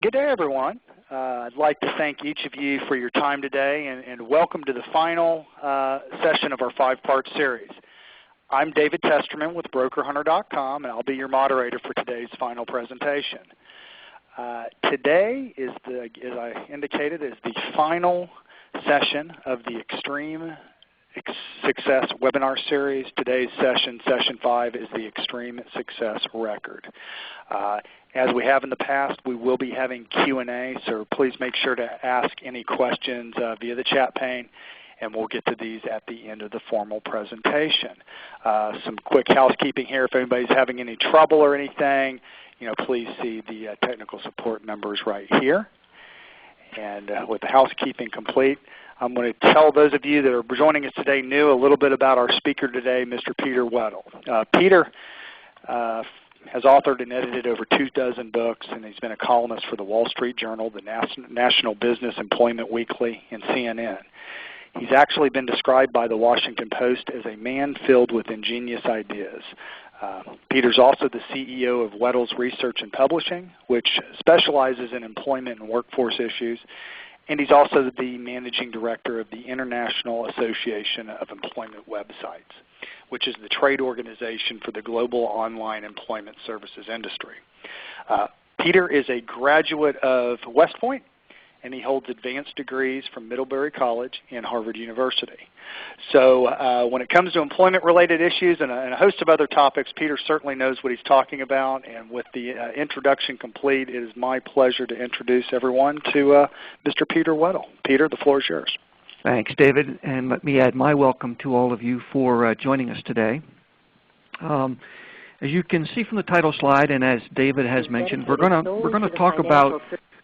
Good day, everyone. I'd like to thank each of you for your time today, and welcome to the final session of our 5-part series. I'm David Testerman with BrokerHunter.com, and I'll be your moderator for today's final presentation. Today is, as I indicated, is the final session of the Xtreme Success webinar series. Today's session, Session 5, is the Xtreme Success Record. As we have in the past, we will be having Q&A, so please make sure to ask any questions via the chat pane, and we'll get to these at the end of the formal presentation. Some quick housekeeping here. If anybody's having any trouble or anything, please see the technical support numbers right here. And with the housekeeping complete, I'm going to tell those of you that are joining us today new a little bit about our speaker today, Mr. Peter Weddle. Peter has authored and edited over 24 books, and he's been a columnist for the Wall Street Journal, the National Business Employment Weekly, and CNN. He's actually been described by the Washington Post as a man filled with ingenious ideas. Peter's also the CEO of Weddle's Research and Publishing, which specializes in employment and workforce issues, and he's also the managing director of the International Association of Employment Websites, which is the trade organization for the global online employment services industry. Peter is a graduate of West Point, and he holds advanced degrees from Middlebury College and Harvard University. So when it comes to employment-related issues and a host of other topics, Peter certainly knows what he's talking about. And with the introduction complete, it is my pleasure to introduce everyone to Mr. Peter Weddle. Peter, the floor is yours. Thanks, David, and let me add my welcome to all of you for joining us today. As you can see from the title slide, and as David has mentioned, we're going to talk about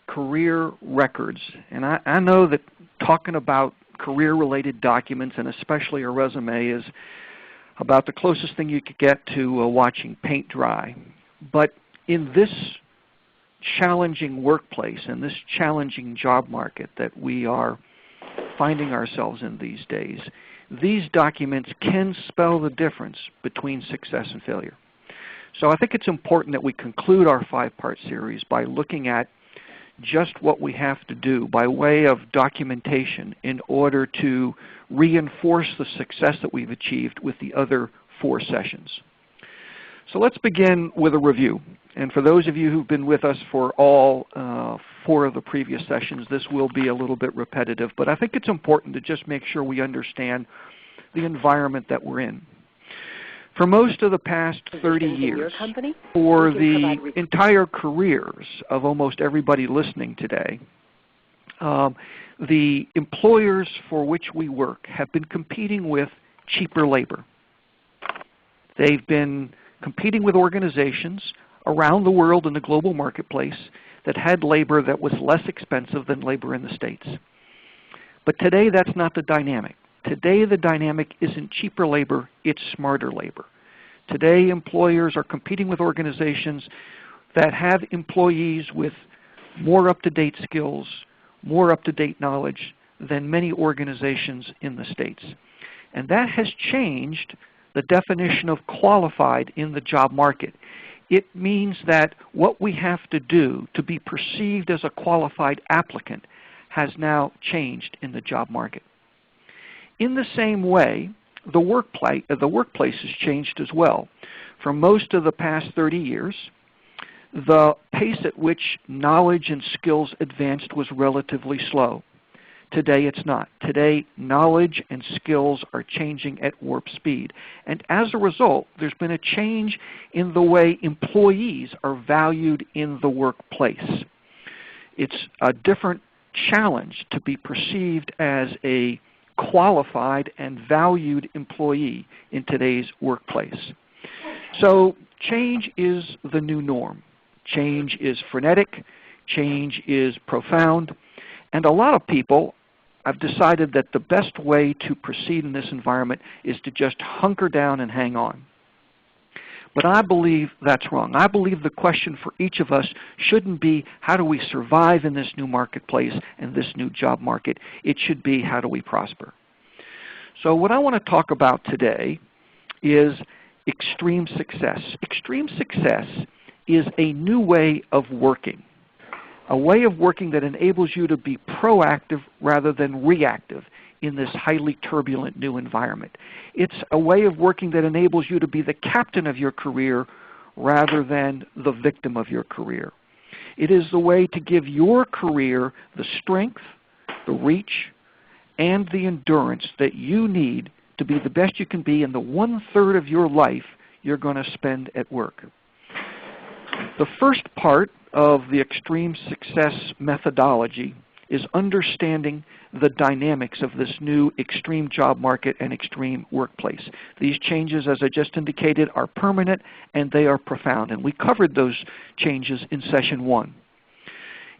career records. And I know that talking about career-related documents, and especially a resume, is about the closest thing you could get to watching paint dry. But in this challenging workplace, in this challenging job market that we are finding ourselves in these days, these documents can spell the difference between success and failure. So I think it's important that we conclude our 5-part series by looking at just what we have to do by way of documentation in order to reinforce the success that we've achieved with the other 4 sessions. So let's begin with a review. And for those of you who've been with us for all 4 of the previous sessions, this will be a little bit repetitive, but I think it's important to just make sure we understand the environment that we're in. For most of the past 30 years, for the entire careers of almost everybody listening today, the employers for which we work have been competing with cheaper labor. They've been competing with organizations around the world in the global marketplace that had labor that was less expensive than labor in the States. But today that's not the dynamic. Today the dynamic isn't cheaper labor, it's smarter labor. Today employers are competing with organizations that have employees with more up-to-date skills, more up-to-date knowledge than many organizations in the States. And that has changed the definition of qualified in the job market. It means that what we have to do to be perceived as a qualified applicant has now changed in the job market. In the same way, the workplace has changed as well. For most of the past 30 years, the pace at which knowledge and skills advanced was relatively slow. Today it's not. Today knowledge and skills are changing at warp speed. And as a result, there's been a change in the way employees are valued in the workplace. It's a different challenge to be perceived as a qualified and valued employee in today's workplace. So change is the new norm. Change is frenetic. Change is profound. And a lot of people have decided that the best way to proceed in this environment is to just hunker down and hang on. But I believe that's wrong. I believe the question for each of us shouldn't be how do we survive in this new marketplace and this new job market. It should be how do we prosper. So what I want to talk about today is extreme success. Extreme success is a new way of working. a way of working that enables you to be proactive rather than reactive in this highly turbulent new environment. It's a way of working that enables you to be the captain of your career rather than the victim of your career. It is the way to give your career the strength, the reach, and the endurance that you need to be the best you can be in the 1/3 of your life you're going to spend at work. The first part of the extreme success methodology is understanding the dynamics of this new extreme job market and extreme workplace. These changes, as I just indicated, are permanent and they are profound, and we covered those changes in session 1.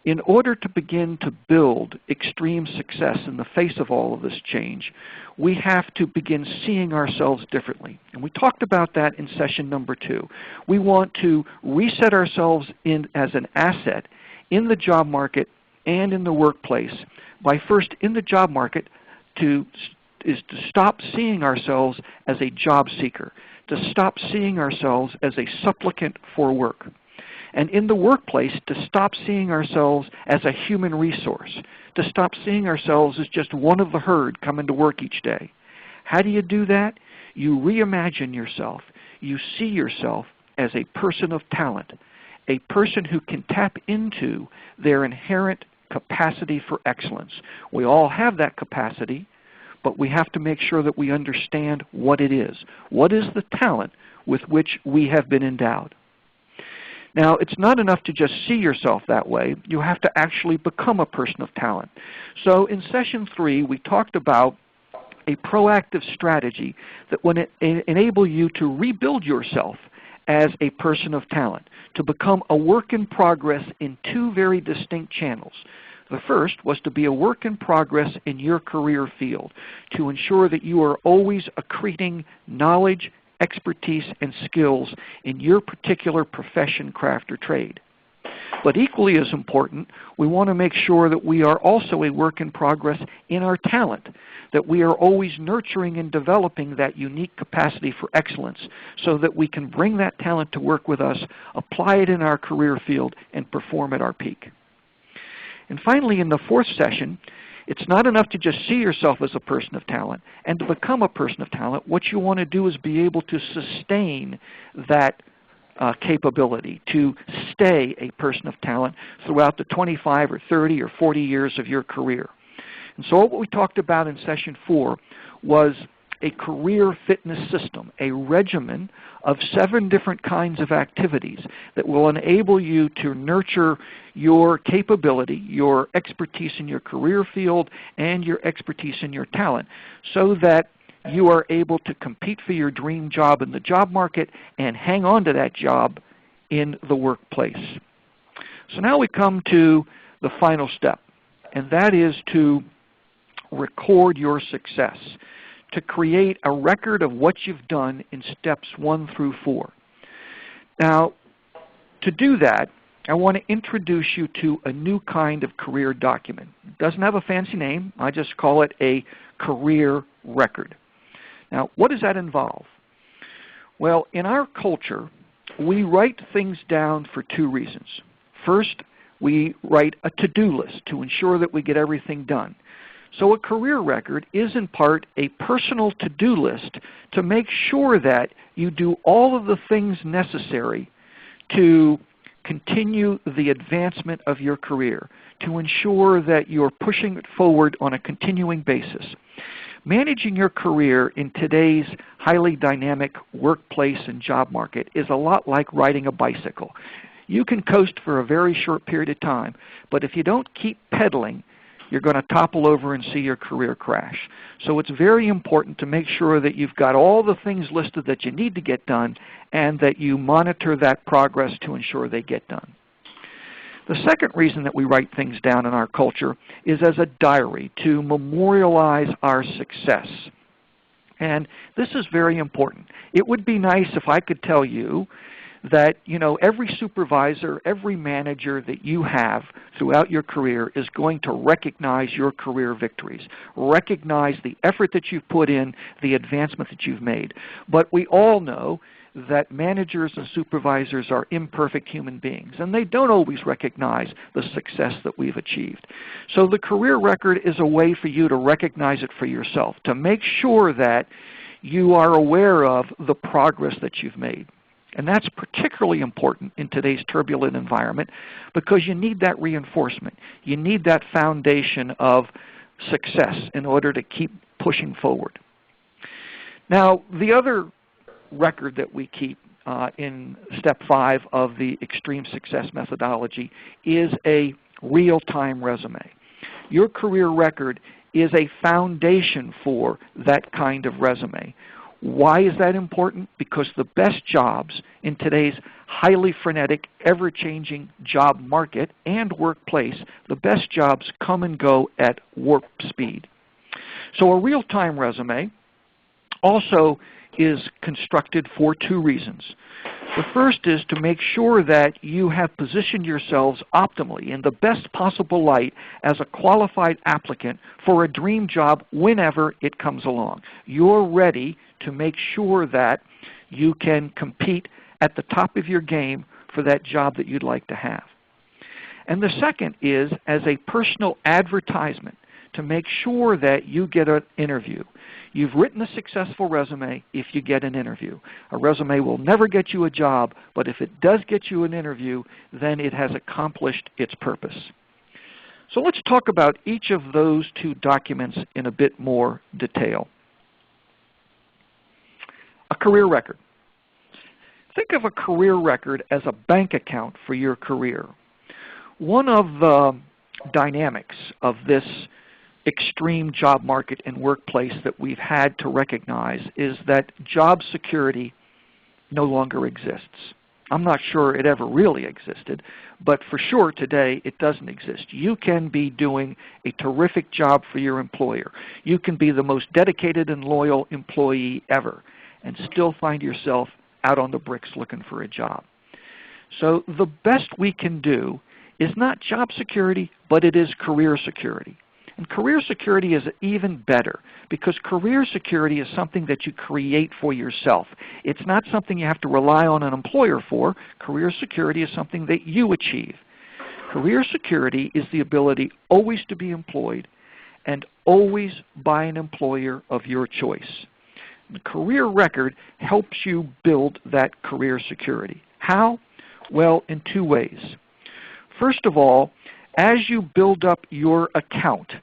In order to begin to build extreme success in the face of all of this change, we have to begin seeing ourselves differently. And we talked about that in session number 2. We want to reset ourselves as an asset in the job market and in the workplace by first in the job market to stop seeing ourselves as a job seeker, to stop seeing ourselves as a supplicant for work. And in the workplace, to stop seeing ourselves as a human resource, to stop seeing ourselves as just one of the herd coming to work each day. How do you do that? You reimagine yourself. You see yourself as a person of talent, a person who can tap into their inherent capacity for excellence. We all have that capacity, but we have to make sure that we understand what it is. What is the talent with which we have been endowed? Now, it's not enough to just see yourself that way. You have to actually become a person of talent. So in session 3, we talked about a proactive strategy that would enable you to rebuild yourself as a person of talent, to become a work in progress in 2 very distinct channels. The first was to be a work in progress in your career field, to ensure that you are always accreting knowledge, expertise, and skills in your particular profession, craft, or trade. But equally as important, we want to make sure that we are also a work in progress in our talent, that we are always nurturing and developing that unique capacity for excellence so that we can bring that talent to work with us, apply it in our career field, and perform at our peak. And finally, in the 4th session, it's not enough to just see yourself as a person of talent. And to become a person of talent, what you want to do is be able to sustain that capability, to stay a person of talent throughout the 25 or 30 or 40 years of your career. And so what we talked about in session 4 was a career fitness system, a regimen of 7 different kinds of activities that will enable you to nurture your capability, your expertise in your career field, and your expertise in your talent so that you are able to compete for your dream job in the job market and hang on to that job in the workplace. So now we come to the final step, and that is to record your success, to create a record of what you've done in steps 1 through 4. Now, to do that, I want to introduce you to a new kind of career document. It doesn't have a fancy name. I just call it a career record. Now, what does that involve? Well, in our culture, we write things down for 2 reasons. First, we write a to-do list to ensure that we get everything done. So a career record is in part a personal to-do list to make sure that you do all of the things necessary to continue the advancement of your career, to ensure that you're pushing it forward on a continuing basis. Managing your career in today's highly dynamic workplace and job market is a lot like riding a bicycle. You can coast for a very short period of time, but if you don't keep pedaling, you're going to topple over and see your career crash. So it's very important to make sure that you've got all the things listed that you need to get done and that you monitor that progress to ensure they get done. The second reason that we write things down in our culture is as a diary to memorialize our success. And this is very important. It would be nice if I could tell you that, every supervisor, every manager that you have throughout your career is going to recognize your career victories, recognize the effort that you've put in, the advancement that you've made. But we all know that managers and supervisors are imperfect human beings, and they don't always recognize the success that we've achieved. So the career record is a way for you to recognize it for yourself, to make sure that you are aware of the progress that you've made. And that's particularly important in today's turbulent environment because you need that reinforcement. You need that foundation of success in order to keep pushing forward. Now, the other record that we keep in step 5 of the Xtreme Success methodology is a real-time resume. Your career record is a foundation for that kind of resume. Why is that important? Because the best jobs in today's highly frenetic, ever-changing job market and workplace, the best jobs come and go at warp speed. So a real-time resume also is constructed for 2 reasons. The first is to make sure that you have positioned yourselves optimally in the best possible light as a qualified applicant for a dream job whenever it comes along. You're ready to make sure that you can compete at the top of your game for that job that you'd like to have. And the second is as a personal advertisement to make sure that you get an interview. You've written a successful resume if you get an interview. A resume will never get you a job, but if it does get you an interview, then it has accomplished its purpose. So let's talk about each of those 2 documents in a bit more detail. A career record. Think of a career record as a bank account for your career. One of the dynamics of this extreme job market and workplace that we've had to recognize is that job security no longer exists. I'm not sure it ever really existed, but for sure today it doesn't exist. You can be doing a terrific job for your employer. You can be the most dedicated and loyal employee ever and still find yourself out on the bricks looking for a job. So the best we can do is not job security, but it is career security. And career security is even better because career security is something that you create for yourself. It's not something you have to rely on an employer for. Career security is something that you achieve. Career security is the ability always to be employed and always by an employer of your choice. The career record helps you build that career security. How? Well, in 2 ways. First of all, as you build up your account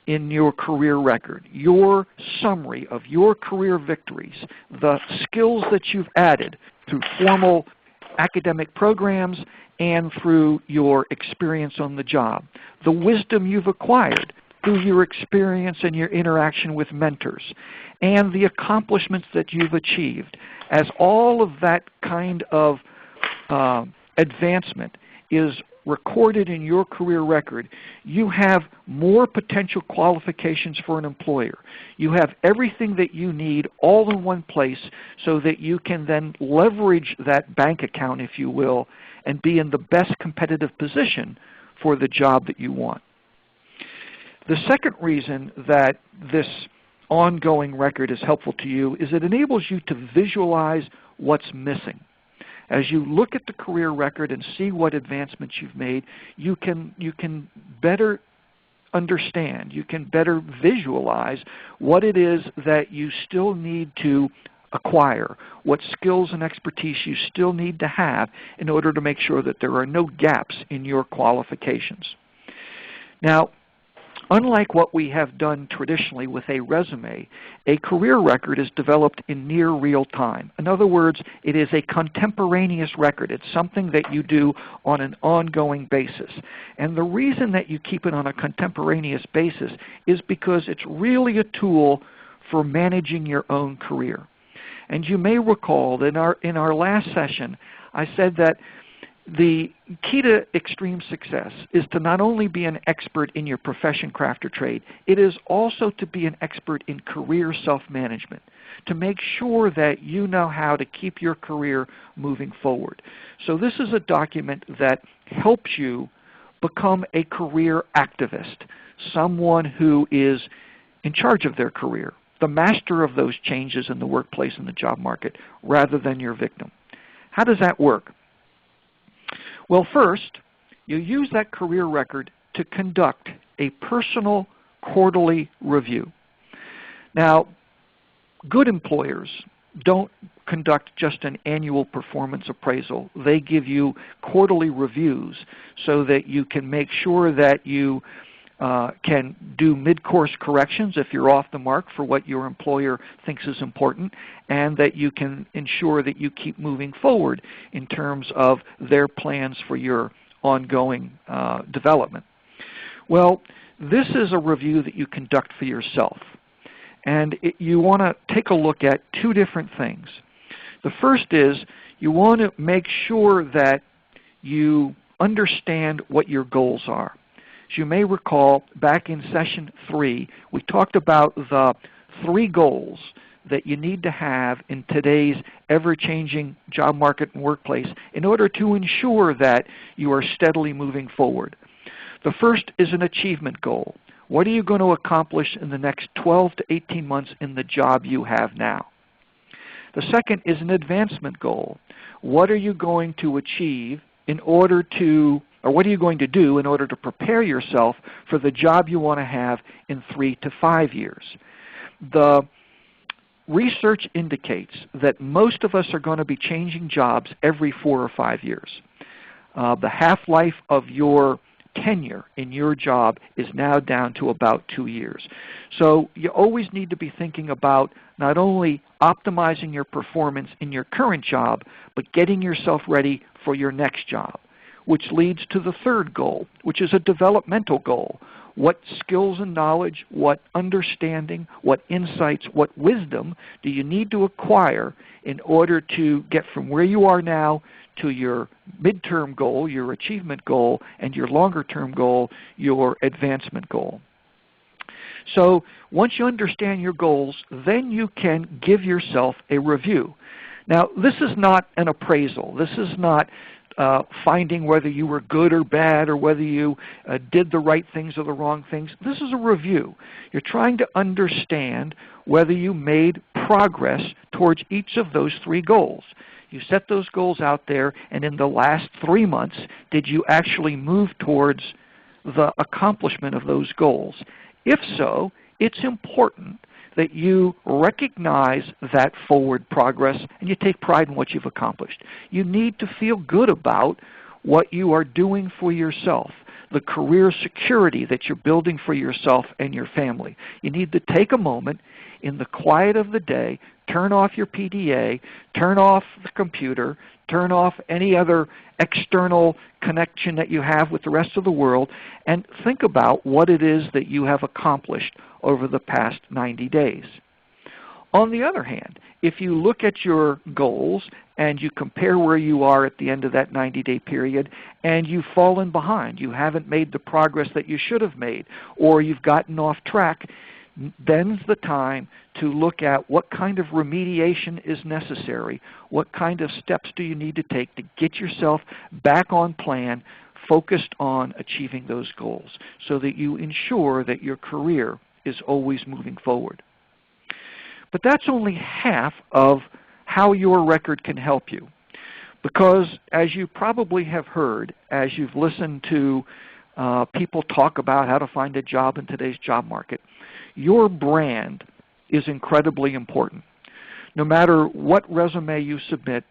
in your career record, your summary of your career victories, the skills that you've added through formal academic programs and through your experience on the job, the wisdom you've acquired through your experience and your interaction with mentors, and the accomplishments that you've achieved. As all of that kind of advancement is recorded in your career record, you have more potential qualifications for an employer. You have everything that you need all in one place so that you can then leverage that bank account, if you will, and be in the best competitive position for the job that you want. The second reason that this ongoing record is helpful to you is it enables you to visualize what's missing. As you look at the career record and see what advancements you've made, you can better understand, you can better visualize what it is that you still need to acquire, what skills and expertise you still need to have in order to make sure that there are no gaps in your qualifications. Now, unlike what we have done traditionally with a resume, a career record is developed in near real time. In other words, it is a contemporaneous record. It's something that you do on an ongoing basis. And the reason that you keep it on a contemporaneous basis is because it's really a tool for managing your own career. And you may recall that in our last session, I said that the key to extreme success is to not only be an expert in your profession, craft, or trade, it is also to be an expert in career self-management, to make sure that you know how to keep your career moving forward. So this is a document that helps you become a career activist, someone who is in charge of their career, the master of those changes in the workplace and the job market rather than your victim. How does that work? Well, first, you use that career record to conduct a personal quarterly review. Now, good employers don't conduct just an annual performance appraisal. They give you quarterly reviews so that you can make sure that you can do mid-course corrections if you're off the mark for what your employer thinks is important, and that you can ensure that you keep moving forward in terms of their plans for your ongoing development. Well, this is a review that you conduct for yourself. And you want to take a look at two different things. The first is you want to make sure that you understand what your goals are. As you may recall, back in session 3, we talked about the 3 goals that you need to have in today's ever-changing job market and workplace in order to ensure that you are steadily moving forward. The first is an achievement goal. What are you going to accomplish in the next 12 to 18 months in the job you have now? The second is an advancement goal. What are you going to achieve in order to, or what are you going to do in order to prepare yourself for the job you want to have in 3 to 5 years? The research indicates that most of us are going to be changing jobs every 4 or 5 years. The half-life of your tenure in your job is now down to about 2 years. So you always need to be thinking about not only optimizing your performance in your current job, but getting yourself ready for your next job, which leads to the third goal, which is a developmental goal. What skills and knowledge, what understanding, what insights, what wisdom do you need to acquire in order to get from where you are now to your midterm goal, your achievement goal, and your longer-term goal, your advancement goal? So once you understand your goals, then you can give yourself a review. Now, this is not an appraisal. This is not finding whether you were good or bad or whether you did the right things or the wrong things. This is a review. You're trying to understand whether you made progress towards each of those 3 goals. You set those goals out there, and in the last 3 months, did you actually move towards the accomplishment of those goals? If so, it's important that you recognize that forward progress and you take pride in what you've accomplished. You need to feel good about what you are doing for yourself, the career security that you're building for yourself and your family. You need to take a moment in the quiet of the day, turn off your PDA, turn off the computer, turn off any other external connection that you have with the rest of the world, and think about what it is that you have accomplished over the past 90 days. On the other hand, if you look at your goals and you compare where you are at the end of that 90-day period and you've fallen behind, you haven't made the progress that you should have made, or you've gotten off track, then's the time to look at what kind of remediation is necessary, what kind of steps do you need to take to get yourself back on plan, focused on achieving those goals, so that you ensure that your career is always moving forward. But that's only half of how your record can help you. Because as you probably have heard, as you've listened to people talk about how to find a job in today's job market, your brand is incredibly important. No matter what resume you submit,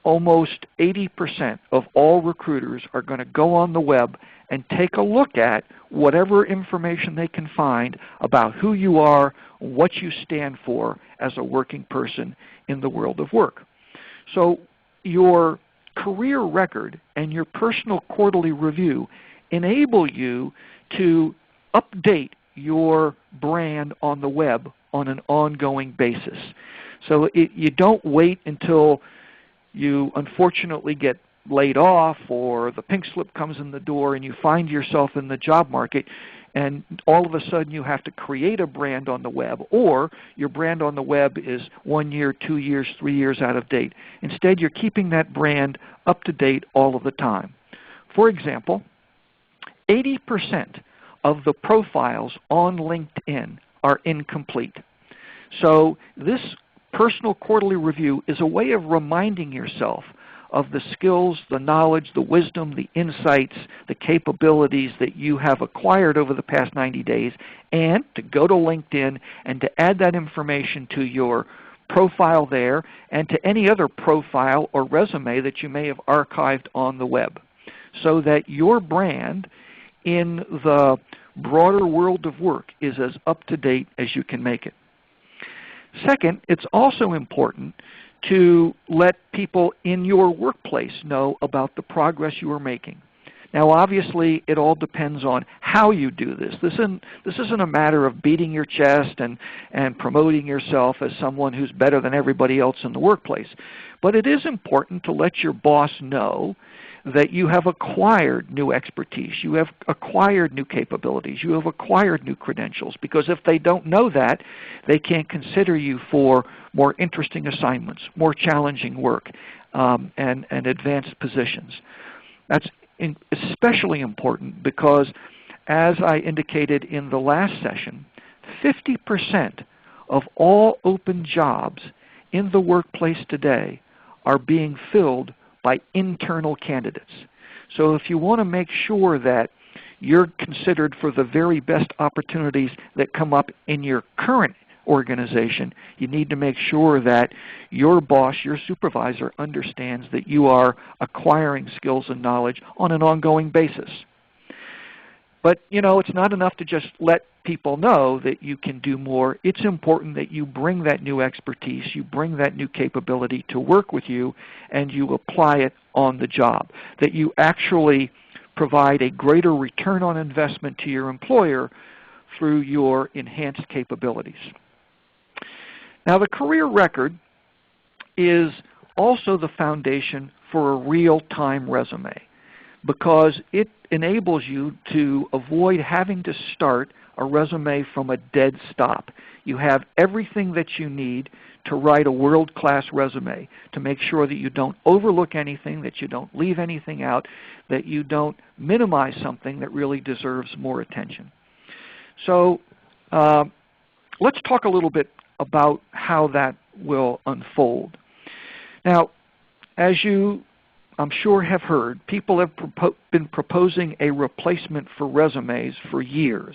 almost 80% of all recruiters are going to go on the web and take a look at whatever information they can find about who you are, what you stand for as a working person in the world of work. So your career record and your personal quarterly review enable you to update your brand on the web on an ongoing basis. So you don't wait until you unfortunately get laid off or the pink slip comes in the door and you find yourself in the job market and all of a sudden you have to create a brand on the web, or your brand on the web is 1 year, 2 years, 3 years out of date. Instead, you're keeping that brand up to date all of the time. For example, 80% of the profiles on LinkedIn are incomplete. So this personal quarterly review is a way of reminding yourself of the skills, the knowledge, the wisdom, the insights, the capabilities that you have acquired over the past 90 days, and to go to LinkedIn and to add that information to your profile there and to any other profile or resume that you may have archived on the web, so that your brand in the broader world of work is as up to date as you can make it. Second, it's also important to let people in your workplace know about the progress you are making. Now obviously it all depends on how you do this. This isn't a matter of beating your chest and promoting yourself as someone who's better than everybody else in the workplace. But it is important to let your boss know that you have acquired new expertise, you have acquired new capabilities, you have acquired new credentials, because if they don't know that, they can't consider you for more interesting assignments, more challenging work, and advanced positions. That's especially important because, as I indicated in the last session, 50% of all open jobs in the workplace today are being filled by internal candidates. So if you want to make sure that you're considered for the very best opportunities that come up in your current organization, you need to make sure that your boss, your supervisor, understands that you are acquiring skills and knowledge on an ongoing basis. But it's not enough to just let people know that you can do more. It's important that you bring that new expertise, you bring that new capability to work with you, and you apply it on the job, that you actually provide a greater return on investment to your employer through your enhanced capabilities. Now the career record is also the foundation for a real-time resume, because it enables you to avoid having to start a resume from a dead stop. You have everything that you need to write a world-class resume, to make sure that you don't overlook anything, that you don't leave anything out, that you don't minimize something that really deserves more attention. So let's talk a little bit about how that will unfold. Now, as you I'm sure have heard, people have been proposing a replacement for resumes for years.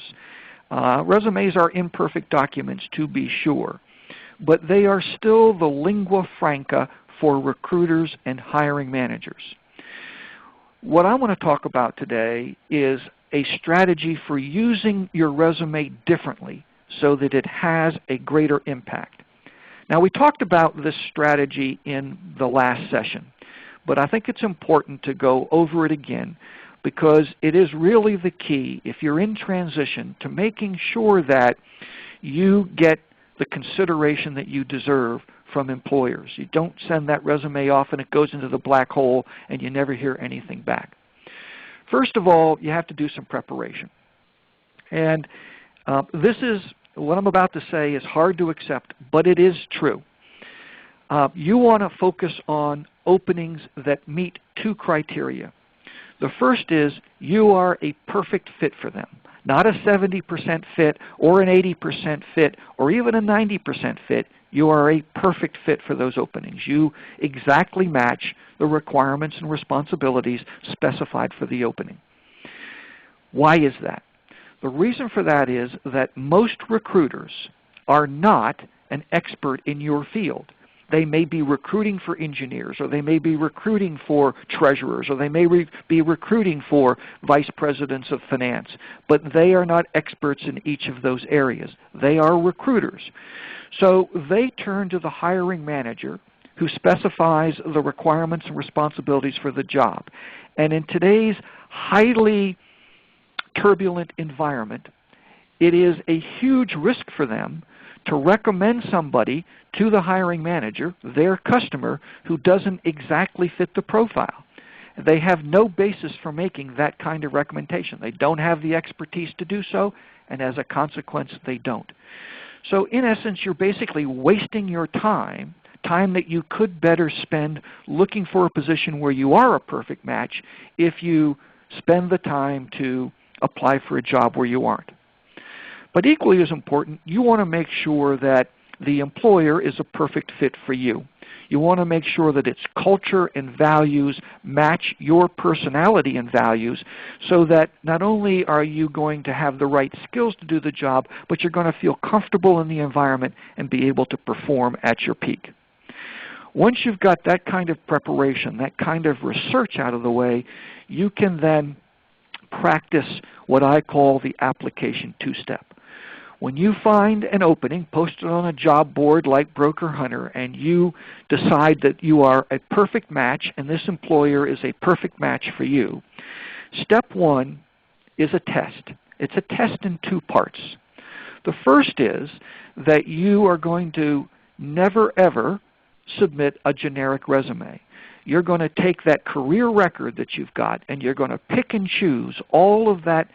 Resumes are imperfect documents, to be sure, but they are still the lingua franca for recruiters and hiring managers. What I want to talk about today is a strategy for using your resume differently so that it has a greater impact. Now, we talked about this strategy in the last session, but I think it's important to go over it again because it is really the key, if you're in transition, to making sure that you get the consideration that you deserve from employers. You don't send that resume off and it goes into the black hole and you never hear anything back. First of all, you have to do some preparation. And this is, what I'm about to say is hard to accept, but it is true. You want to focus on openings that meet two criteria. The first is you are a perfect fit for them, not a 70% fit or an 80% fit or even a 90% fit. You are a perfect fit for those openings. You exactly match the requirements and responsibilities specified for the opening. Why is that? The reason for that is that most recruiters are not an expert in your field. They may be recruiting for engineers, or they may be recruiting for treasurers, or they may be recruiting for vice presidents of finance, but they are not experts in each of those areas. They are recruiters. So they turn to the hiring manager who specifies the requirements and responsibilities for the job. And in today's highly turbulent environment, it is a huge risk for them to recommend somebody to the hiring manager, their customer, who doesn't exactly fit the profile. They have no basis for making that kind of recommendation. They don't have the expertise to do so, and as a consequence, they don't. So in essence, you're basically wasting your time that you could better spend looking for a position where you are a perfect match if you spend the time to apply for a job where you aren't. But equally as important, you want to make sure that the employer is a perfect fit for you. You want to make sure that its culture and values match your personality and values so that not only are you going to have the right skills to do the job, but you're going to feel comfortable in the environment and be able to perform at your peak. Once you've got that kind of preparation, that kind of research out of the way, you can then practice what I call the application two-step. When you find an opening posted on a job board like Broker Hunter and you decide that you are a perfect match and this employer is a perfect match for you, step one is a test. It's a test in two parts. The first is that you are going to never ever submit a generic resume. You're going to take that career record that you've got and you're going to pick and choose all of that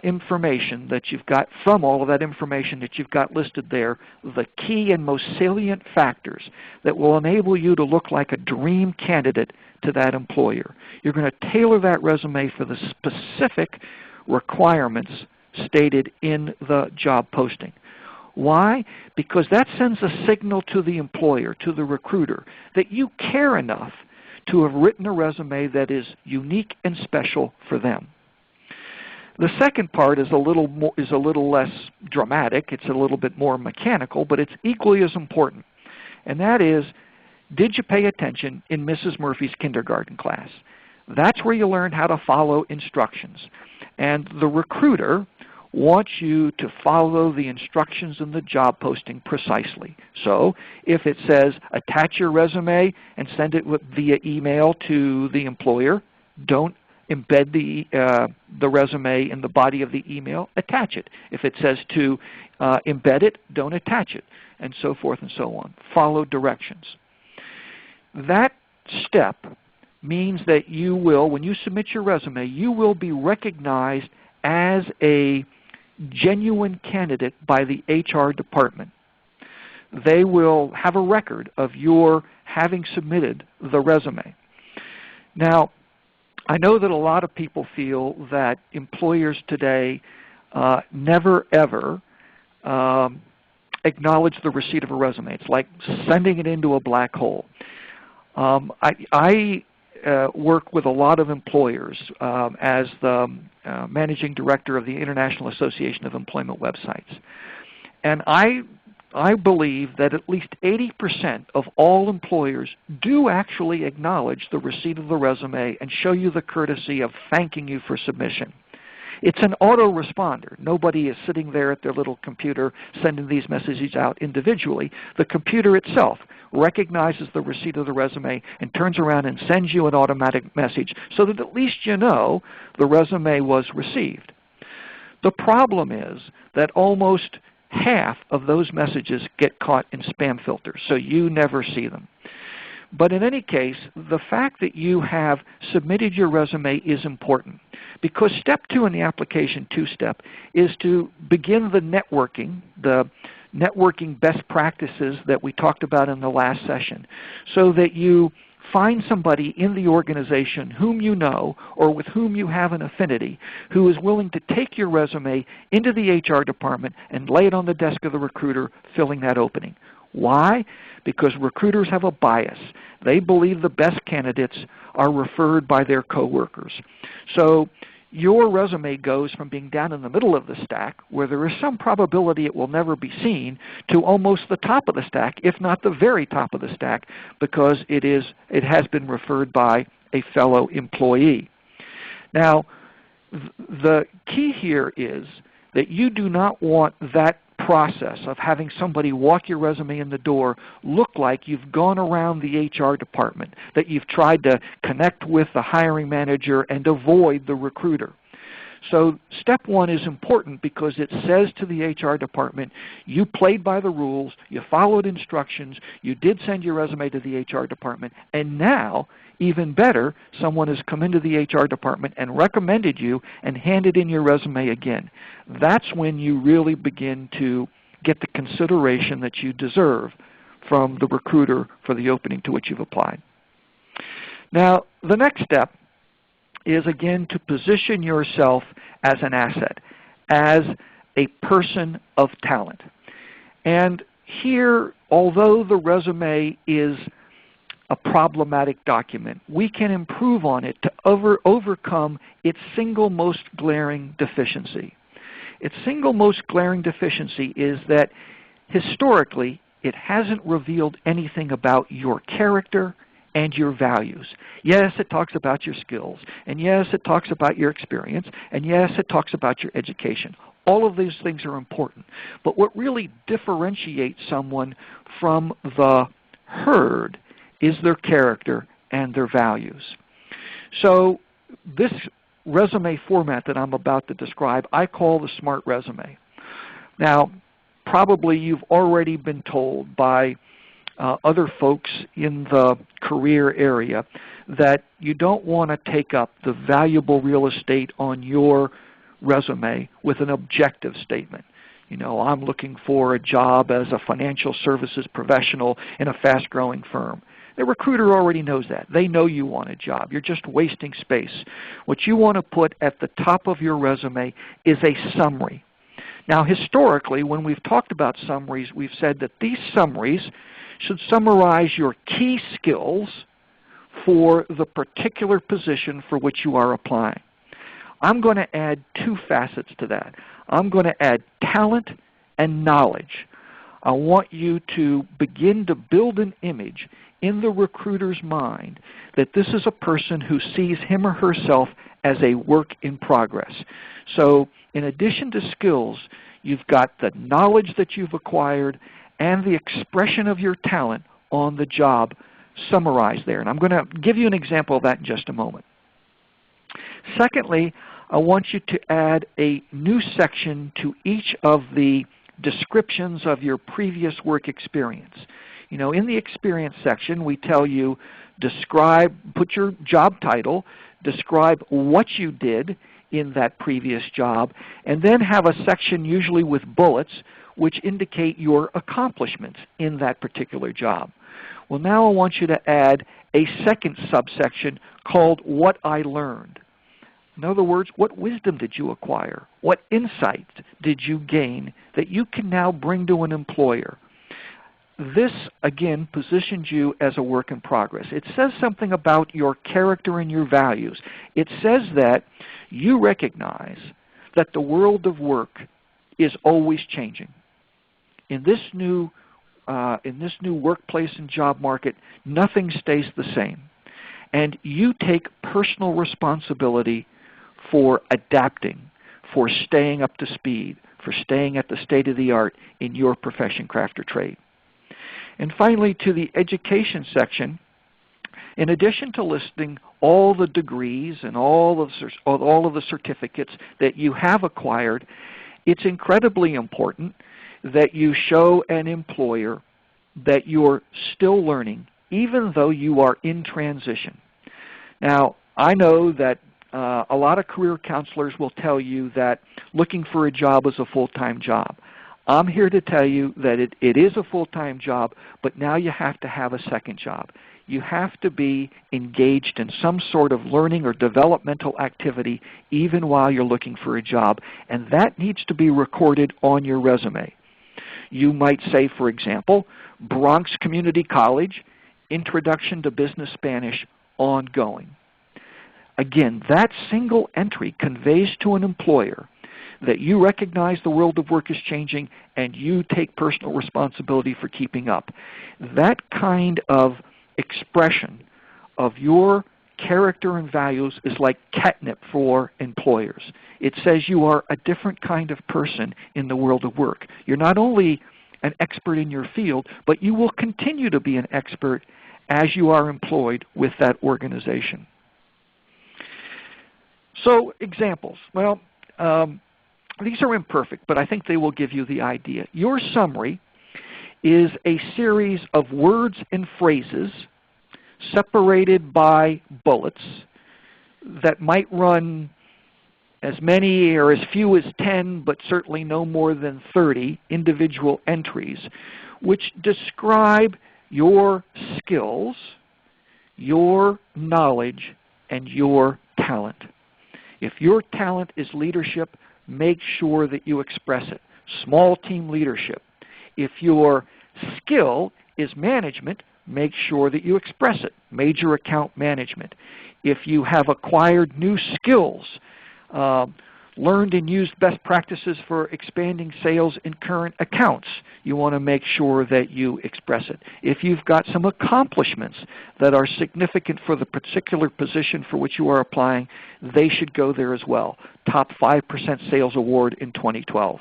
information that you've got from all of that information that you've got listed there, the key and most salient factors that will enable you to look like a dream candidate to that employer. You're going to tailor that resume for the specific requirements stated in the job posting. Why? Because that sends a signal to the employer, to the recruiter, that you care enough to have written a resume that is unique and special for them. The second part is a little less dramatic. It's a little bit more mechanical, but it's equally as important. And that is, did you pay attention in Mrs. Murphy's kindergarten class? That's where you learned how to follow instructions. And the recruiter wants you to follow the instructions in the job posting precisely. So if it says attach your resume and send it via email to the employer, don't embed the resume in the body of the email, attach it. If it says to embed it, don't attach it, and so forth and so on. Follow directions. That step means that you will, when you submit your resume, you will be recognized as a genuine candidate by the HR department. They will have a record of your having submitted the resume. Now, I know that a lot of people feel that employers today never ever acknowledge the receipt of a resume. It's like sending it into a black hole. I work with a lot of employers as the managing director of the International Association of Employment Websites. And I believe that at least 80% of all employers do actually acknowledge the receipt of the resume and show you the courtesy of thanking you for submission. It's an autoresponder. Nobody is sitting there at their little computer sending these messages out individually. The computer itself recognizes the receipt of the resume and turns around and sends you an automatic message so that at least you know the resume was received. The problem is that almost half of those messages get caught in spam filters, so you never see them. But in any case, the fact that you have submitted your resume is important, because step two in the application two-step is to begin the networking best practices that we talked about in the last session, so that you find somebody in the organization whom you know or with whom you have an affinity who is willing to take your resume into the HR department and lay it on the desk of the recruiter filling that opening. Why? Because recruiters have a bias. They believe the best candidates are referred by their coworkers. So your resume goes from being down in the middle of the stack, where there is some probability it will never be seen, to almost the top of the stack, if not the very top of the stack, because it has been referred by a fellow employee. Now, the key here is that you do not want that process of having somebody walk your resume in the door look like you've gone around the HR department, that you've tried to connect with the hiring manager and avoid the recruiter. So step one is important because it says to the HR department, you played by the rules, you followed instructions, you did send your resume to the HR department, and now, even better, someone has come into the HR department and recommended you and handed in your resume again. That's when you really begin to get the consideration that you deserve from the recruiter for the opening to which you've applied. Now, the next step is, again, to position yourself as an asset, as a person of talent. And Here, although the resume is a problematic document, we can improve on it to overcome its single most glaring deficiency. Its single most glaring deficiency is that historically it hasn't revealed anything about your character and your values. Yes, it talks about your skills, and yes, it talks about your experience, and yes, it talks about your education. All of these things are important. But what really differentiates someone from the herd is their character and their values. So this resume format that I'm about to describe, I call the SMART resume. Now, probably you've already been told by other folks in the career area that you don't want to take up the valuable real estate on your resume with an objective statement. You know, I'm looking for a job as a financial services professional in a fast-growing firm. The recruiter already knows that. They know you want a job. You're just wasting space. What you want to put at the top of your resume is a summary. Now, historically, when we've talked about summaries, we've said that these summaries should summarize your key skills for the particular position for which you are applying. I'm going to add two facets to that. I'm going to add talent and knowledge. I want you to begin to build an image in the recruiter's mind that this is a person who sees him or herself as a work in progress. So in addition to skills, you've got the knowledge that you've acquired and the expression of your talent on the job summarized there. And I'm going to give you an example of that in just a moment. Secondly, I want you to add a new section to each of the descriptions of your previous work experience. You know, in the experience section, we tell you put your job title, describe what you did in that previous job, and then have a section usually with bullets which indicate your accomplishments in that particular job. Well, now I want you to add a second subsection called What I Learned. In other words, what wisdom did you acquire? What insight did you gain that you can now bring to an employer? This, again, positions you as a work in progress. It says something about your character and your values. It says that you recognize that the world of work is always changing. In this new workplace and job market, nothing stays the same. And you take personal responsibility for adapting, for staying up to speed, for staying at the state of the art in your profession, craft, or trade. And finally, to the education section, in addition to listing all the degrees and all of the certificates that you have acquired, it's incredibly important that you show an employer that you're still learning, even though you are in transition. Now, I know that a lot of career counselors will tell you that looking for a job is a full-time job. I'm here to tell you that it is a full-time job, but now you have to have a second job. You have to be engaged in some sort of learning or developmental activity even while you're looking for a job, and that needs to be recorded on your resume. You might say, for example, Bronx Community College, Introduction to Business Spanish, ongoing. Again, that single entry conveys to an employer that you recognize the world of work is changing and you take personal responsibility for keeping up. That kind of expression of your character and values is like catnip for employers. It says you are a different kind of person in the world of work. You're not only an expert in your field, but you will continue to be an expert as you are employed with that organization. So, examples. Well, these are imperfect, but I think they will give you the idea. Your summary is a series of words and phrases separated by bullets that might run as many or as few as 10, but certainly no more than 30 individual entries, which describe your skills, your knowledge, and your talent. If your talent is leadership, make sure that you express it. Small team leadership. If your skill is management, make sure that you express it. Major account management. If you have acquired new skills, learned and used best practices for expanding sales in current accounts, you want to make sure that you express it. If you've got some accomplishments that are significant for the particular position for which you are applying, they should go there as well. Top 5% sales award in 2012.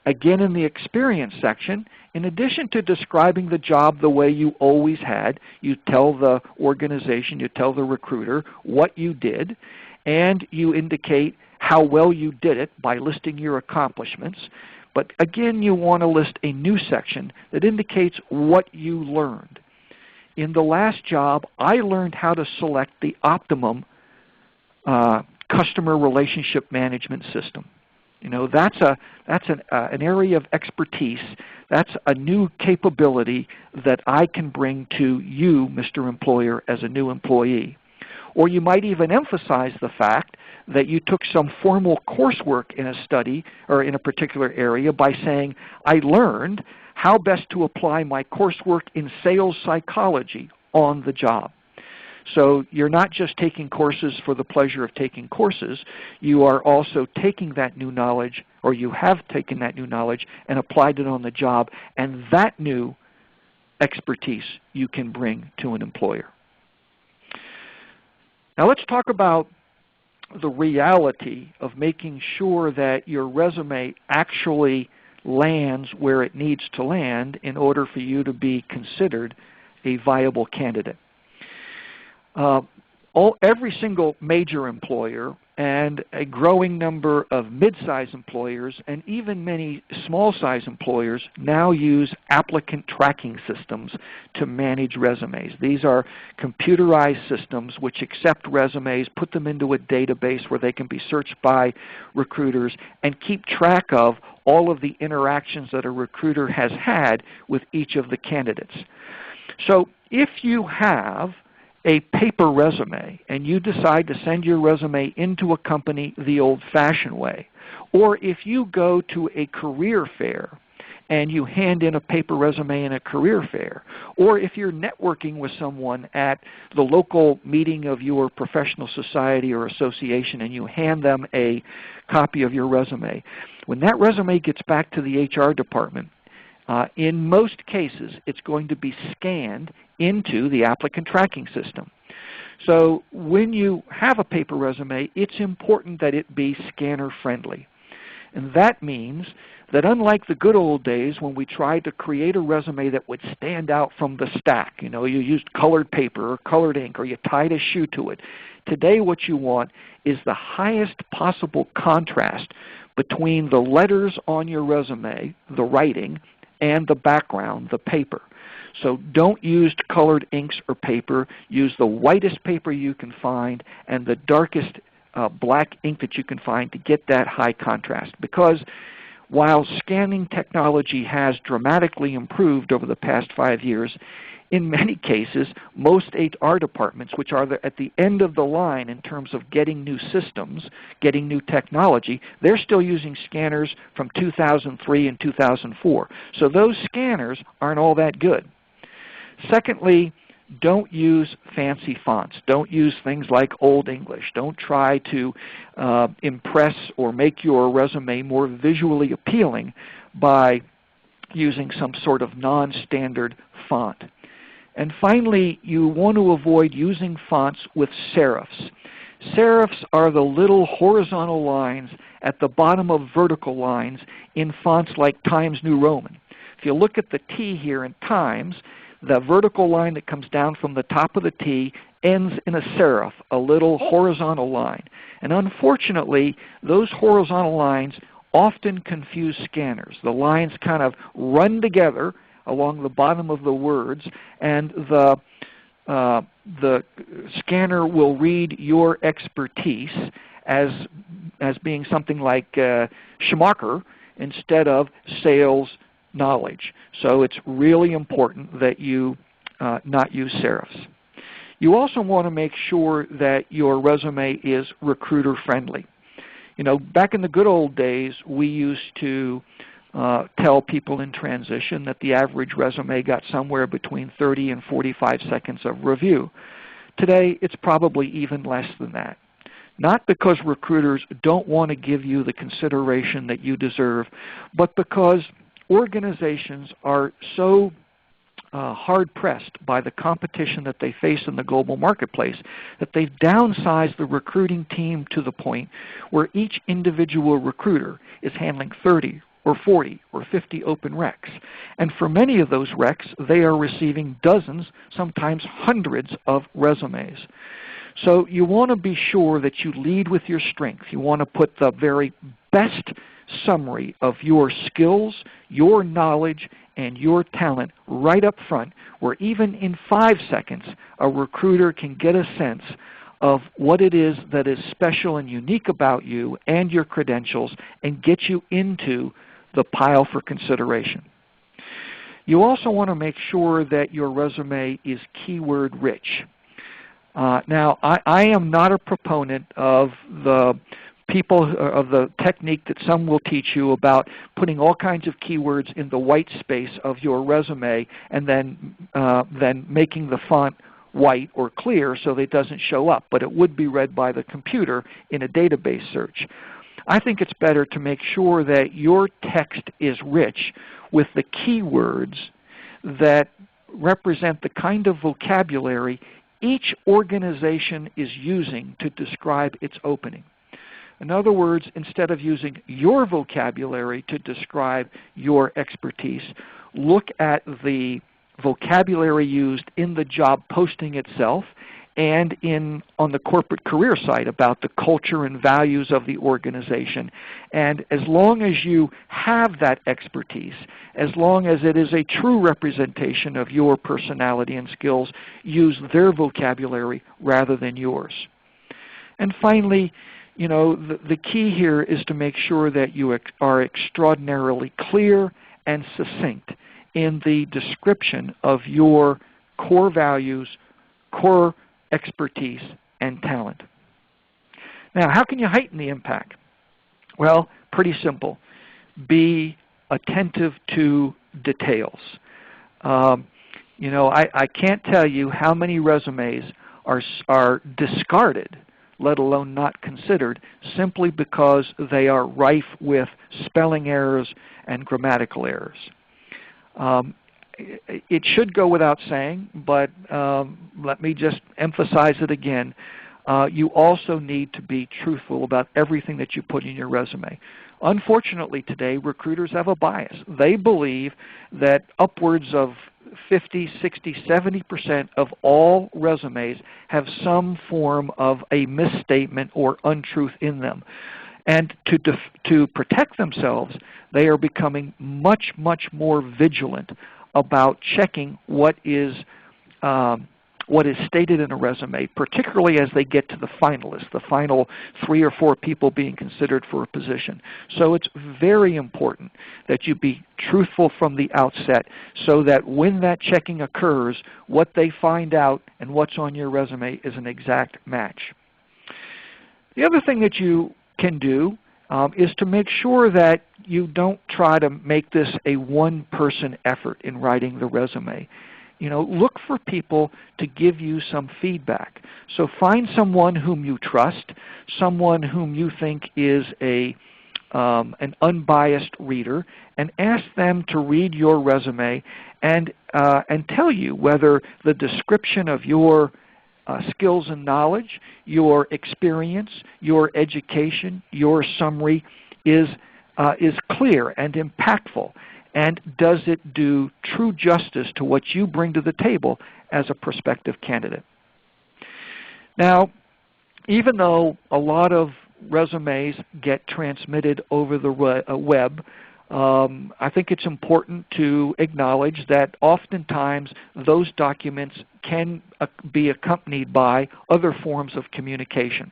Again, in the experience section, in addition to describing the job the way you always had, you tell the organization, you tell the recruiter what you did, and you indicate how well you did it by listing your accomplishments. But again, you want to list a new section that indicates what you learned. In the last job, I learned how to select the optimum customer relationship management system. You know, that's an area of expertise. That's a new capability that I can bring to you, Mr. Employer, as a new employee. Or you might even emphasize the fact that you took some formal coursework in a study or in a particular area by saying, I learned how best to apply my coursework in sales psychology on the job. So you're not just taking courses for the pleasure of taking courses. You are also taking that new knowledge, or you have taken that new knowledge and applied it on the job, and that new expertise you can bring to an employer. Now let's talk about the reality of making sure that your resume actually lands where it needs to land in order for you to be considered a viable candidate. Every single major employer and a growing number of mid-size employers and even many small-size employers now use applicant tracking systems to manage resumes. These are computerized systems which accept resumes, put them into a database where they can be searched by recruiters, and keep track of all of the interactions that a recruiter has had with each of the candidates. So if you have a paper resume and you decide to send your resume into a company the old-fashioned way, or if you go to a career fair and you hand in a paper resume in a career fair, or if you're networking with someone at the local meeting of your professional society or association and you hand them a copy of your resume, when that resume gets back to the HR department, in most cases, it's going to be scanned into the applicant tracking system. So when you have a paper resume, it's important that it be scanner friendly. And that means that unlike the good old days when we tried to create a resume that would stand out from the stack, you know, you used colored paper or colored ink or you tied a shoe to it. Today what you want is the highest possible contrast between the letters on your resume, the writing, and the background, the paper. So don't use colored inks or paper. Use the whitest paper you can find and the darkest black ink that you can find to get that high contrast. Because while scanning technology has dramatically improved over the past 5 years, in many cases, most HR departments, which are at the end of the line in terms of getting new systems, getting new technology, they're still using scanners from 2003 and 2004. So those scanners aren't all that good. Secondly, don't use fancy fonts. Don't use things like Old English. Don't try to impress or make your resume more visually appealing by using some sort of non-standard font. And finally, you want to avoid using fonts with serifs. Serifs are the little horizontal lines at the bottom of vertical lines in fonts like Times New Roman. If you look at the T here in Times, the vertical line that comes down from the top of the T ends in a serif, a little horizontal line. And unfortunately, those horizontal lines often confuse scanners. The lines kind of run together along the bottom of the words, and the scanner will read your expertise as being something like Schumacher instead of sales knowledge. So it's really important that you not use serifs. You also want to make sure that your resume is recruiter friendly. You know, back in the good old days, we used to tell people in transition that the average resume got somewhere between 30 and 45 seconds of review. Today, it's probably even less than that. Not because recruiters don't want to give you the consideration that you deserve, but because organizations are so hard-pressed by the competition that they face in the global marketplace that they've downsized the recruiting team to the point where each individual recruiter is handling 30 or 40 or 50 open recs. And for many of those recs, they are receiving dozens, sometimes hundreds of resumes. So you want to be sure that you lead with your strength. You want to put the very best summary of your skills, your knowledge, and your talent right up front, where even in 5 seconds, a recruiter can get a sense of what it is that is special and unique about you and your credentials and get you into the pile for consideration. You also want to make sure that your resume is keyword rich. Now, I am not a proponent of the technique that some will teach you about putting all kinds of keywords in the white space of your resume and then making the font white or clear so that it doesn't show up, but it would be read by the computer in a database search. I think it's better to make sure that your text is rich with the keywords that represent the kind of vocabulary each organization is using to describe its opening. In other words, instead of using your vocabulary to describe your expertise, look at the vocabulary used in the job posting itself and on the corporate career site about the culture and values of the organization. And as long as you have that expertise, as long as it is a true representation of your personality and skills, use their vocabulary rather than yours. And finally, you know, the key here is to make sure that you are extraordinarily clear and succinct in the description of your core values, core expertise, and talent. Now, how can you heighten the impact? Well, pretty simple. Be attentive to details. You know, I can't tell you how many resumes are discarded, let alone not considered, simply because they are rife with spelling errors and grammatical errors. It should go without saying, but let me just emphasize it again. You also need to be truthful about everything that you put in your resume. Unfortunately today, recruiters have a bias. They believe that upwards of 50, 60, 70% of all resumes have some form of a misstatement or untruth in them. And to protect themselves, they are becoming much, much more vigilant about checking what is stated in a resume, particularly as they get to the finalists, the final 3 or 4 people being considered for a position. So it's very important that you be truthful from the outset so that when that checking occurs, what they find out and what's on your resume is an exact match. The other thing that you can do is to make sure that you don't try to make this a one-person effort in writing the resume. You know, look for people to give you some feedback. So find someone whom you trust, someone whom you think is an unbiased reader, and ask them to read your resume and tell you whether the description of your skills and knowledge, your experience, your education, your summary is clear and impactful, and does it do true justice to what you bring to the table as a prospective candidate. Now, even though a lot of resumes get transmitted over the web, I think it's important to acknowledge that oftentimes those documents can be accompanied by other forms of communication.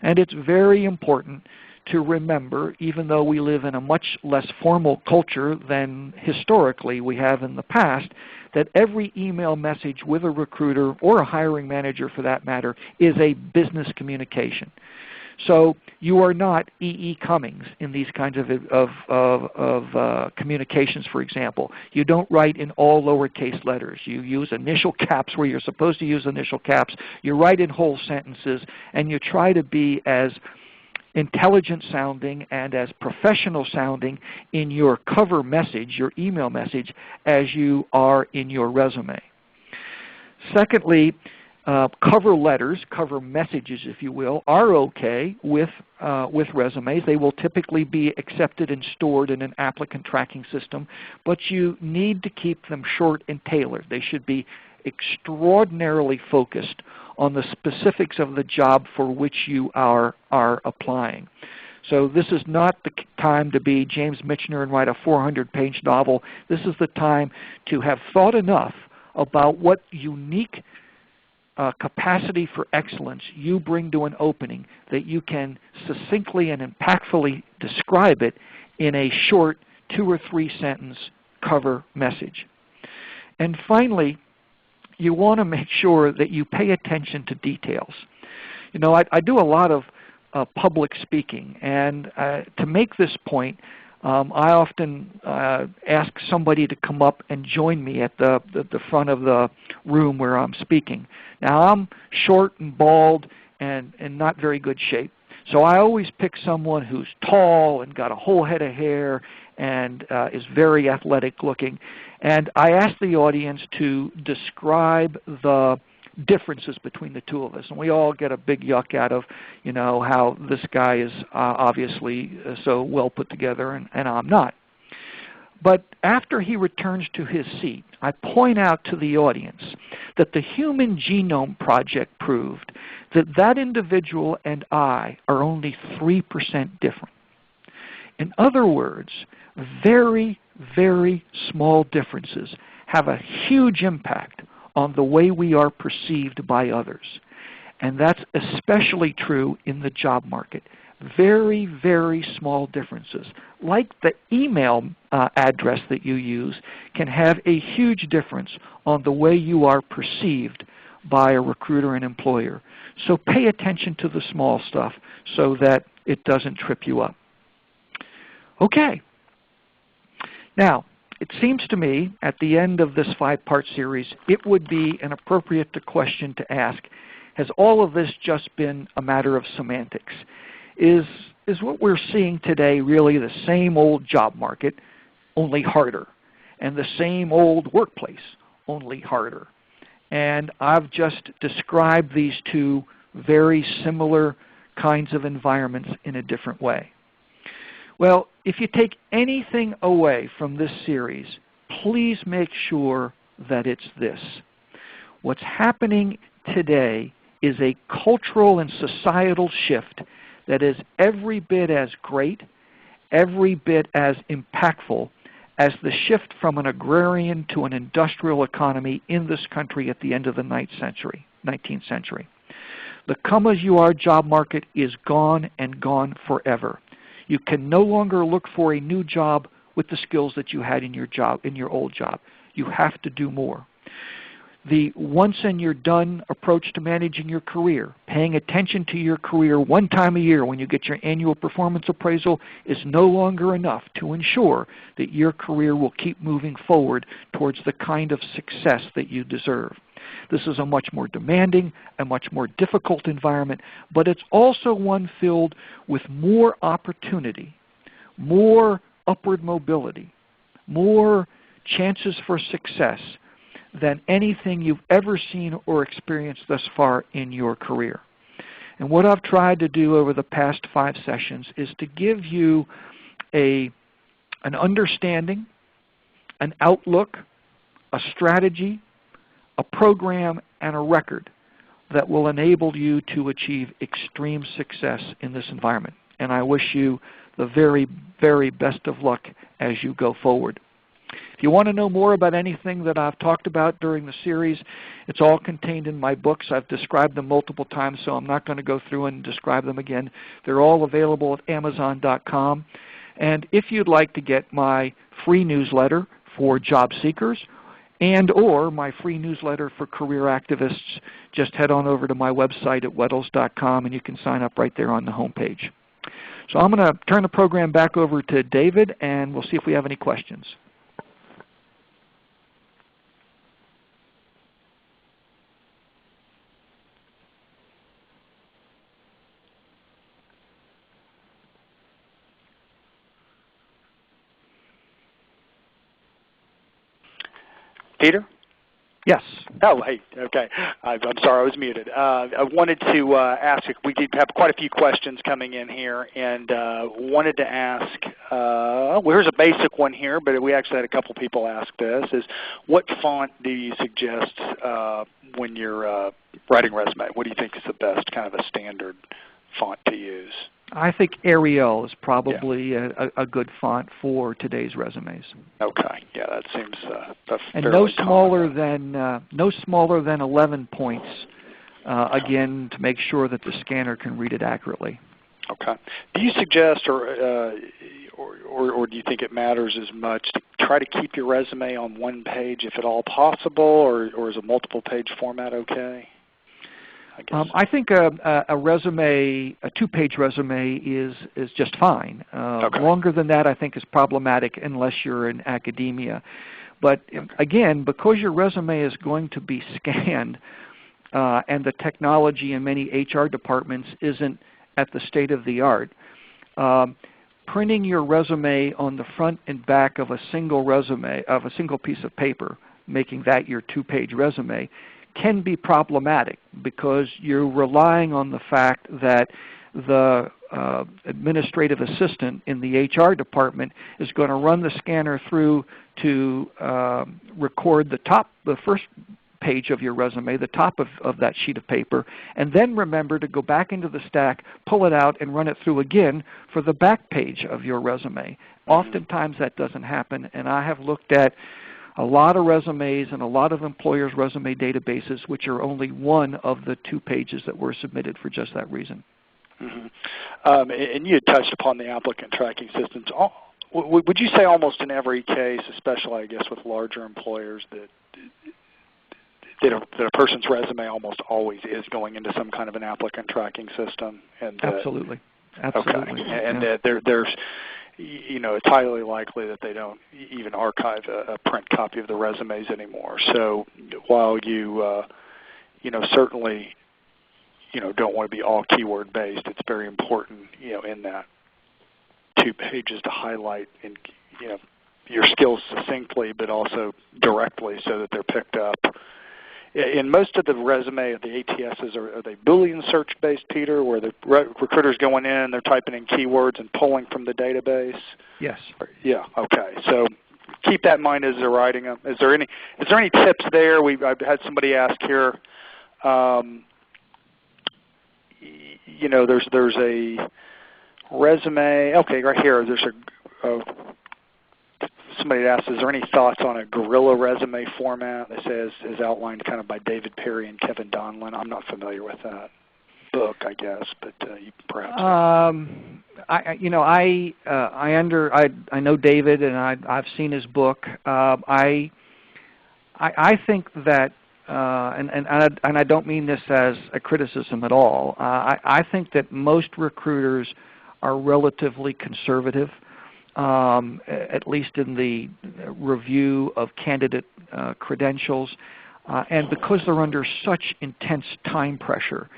And it's very important to remember, even though we live in a much less formal culture than historically we have in the past, that every email message with a recruiter or a hiring manager for that matter is a business communication. So you are not E.E. Cummings in these kinds of communications, for example. You don't write in all lowercase letters. You use initial caps where you're supposed to use initial caps. You write in whole sentences, and you try to be as intelligent sounding and as professional sounding in your cover message, your email message, as you are in your resume. Secondly, cover letters, cover messages, if you will, are okay with resumes. They will typically be accepted and stored in an applicant tracking system, but you need to keep them short and tailored. They should be extraordinarily focused on the specifics of the job for which you are applying. So this is not the time to be James Michener and write a 400-page novel. This is the time to have thought enough about what unique capacity for excellence you bring to an opening that you can succinctly and impactfully describe it in a short 2 or 3 sentence cover message. And finally, you want to make sure that you pay attention to details. You know, I do a lot of public speaking, and to make this point, I often ask somebody to come up and join me at the front of the room where I'm speaking. Now, I'm short and bald and in not very good shape, so I always pick someone who's tall and got a whole head of hair and is very athletic looking. And I ask the audience to describe the differences between the two of us. And we all get a big yuck out of, you know, how this guy is obviously so well put together and I'm not. But after he returns to his seat, I point out to the audience that the Human Genome Project proved that that individual and I are only 3% different. In other words, very, very small differences have a huge impact on the way we are perceived by others. And that's especially true in the job market. Very, very small differences, like the email address that you use, can have a huge difference on the way you are perceived by a recruiter and employer. So pay attention to the small stuff so that it doesn't trip you up. Okay. Now, it seems to me at the end of this 5-part series, it would be an appropriate question to ask, has all of this just been a matter of semantics? Is what we're seeing today really the same old job market, only harder, and the same old workplace, only harder? And I've just described these two very similar kinds of environments in a different way. Well, if you take anything away from this series, please make sure that it's this. What's happening today is a cultural and societal shift that is every bit as great, every bit as impactful as the shift from an agrarian to an industrial economy in this country at the end of the 19th century. The come-as-you-are job market is gone and gone forever. You can no longer look for a new job with the skills that you had in your old job. You have to do more. The once and you're done approach to managing your career, paying attention to your career one time a year when you get your annual performance appraisal, is no longer enough to ensure that your career will keep moving forward towards the kind of success that you deserve. This is a much more demanding, a much more difficult environment, but it's also one filled with more opportunity, more upward mobility, more chances for success than anything you've ever seen or experienced thus far in your career. And what I've tried to do over the past 5 sessions is to give you an understanding, an outlook, a strategy, a program, and a record that will enable you to achieve extreme success in this environment. And I wish you the very, very best of luck as you go forward. If you want to know more about anything that I've talked about during the series, it's all contained in my books. I've described them multiple times, so I'm not going to go through and describe them again. They're all available at Amazon.com. And if you'd like to get my free newsletter for job seekers, and or my free newsletter for career activists, just head on over to my website at weddles.com and you can sign up right there on the homepage. So I'm going to turn the program back over to David, and we'll see if we have any questions. Peter? Yes. Oh, hey, okay. I'm sorry, I was muted. I wanted to ask, we did have quite a few questions coming in here, and wanted to ask, well, here's a basic one here, but we actually had a couple people ask this, is what font do you suggest when you're writing resume? What do you think is the best kind of a standard font to use? I think Arial is probably a good font for today's resumes. Okay, yeah, that seems and no smaller than 11 points. Again, to make sure that the scanner can read it accurately. Okay. Do you suggest, or do you think it matters as much to try to keep your resume on one page, if at all possible, or is a multiple-page format okay? I think a resume, a two-page resume, is just fine. Okay. Longer than that, I think, is problematic unless you're in academia. But again, because your resume is going to be scanned, and the technology in many HR departments isn't at the state of the art, printing your resume on the front and back of a single resume, of a single piece of paper, making that your two-page resume, can be problematic because you're relying on the fact that the administrative assistant in the HR department is going to run the scanner through to record the first page of your resume, the top of that sheet of paper, and then remember to go back into the stack, pull it out, and run it through again for the back page of your resume. Oftentimes that doesn't happen, and I have looked at a lot of resumes and a lot of employers' resume databases, which are only one of the 2 pages that were submitted for just that reason. And you had touched upon the applicant tracking systems. Would you say almost in every case, especially I guess with larger employers, that a person's resume almost always is going into some kind of an applicant tracking system? And Absolutely. Absolutely. Okay. And there's, it's highly likely that they don't even archive a print copy of the resumes anymore. So while you, certainly, don't want to be all keyword based, it's very important, in that 2 pages to highlight and, your skills succinctly, but also directly so that they're picked up. In most of the resume, the ATSs, are they Boolean search-based, Peter, where the recruiter's going in, they're typing in keywords and pulling from the database? Yes. Yeah. Okay. So keep that in mind as they're writing them. Is there any tips there? I've had somebody ask here. There's a resume. Okay, right here. There's somebody asked, is there any thoughts on a guerrilla resume format? They say is outlined kind of by David Perry and Kevin Donlin. I'm not familiar with that book, I guess, but you perhaps. I know David, and I've seen his book. I think that, and I don't mean this as a criticism at all. I think that most recruiters are relatively conservative. At least in the review of candidate credentials, and because they're under such intense time pressure,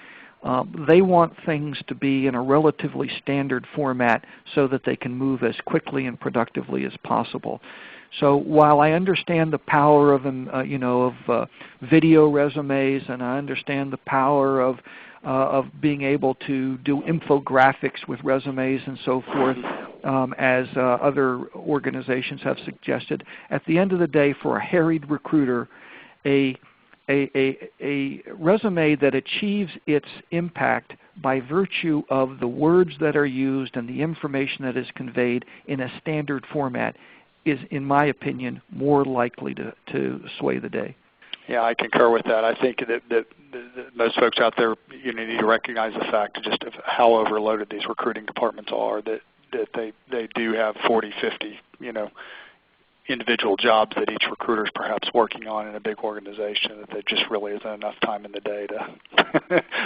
they want things to be in a relatively standard format so that they can move as quickly and productively as possible. So while I understand the power of video resumes, and I understand the power of being able to do infographics with resumes and so forth, as other organizations have suggested, at the end of the day, for a harried recruiter, a resume that achieves its impact by virtue of the words that are used and the information that is conveyed in a standard format is, in my opinion, more likely to sway the day. Yeah, I concur with that. I think that most folks out there, need to recognize the fact just of how overloaded these recruiting departments are, that they do have 40, 50, individual jobs that each recruiter is perhaps working on in a big organization, that there just really isn't enough time in the day to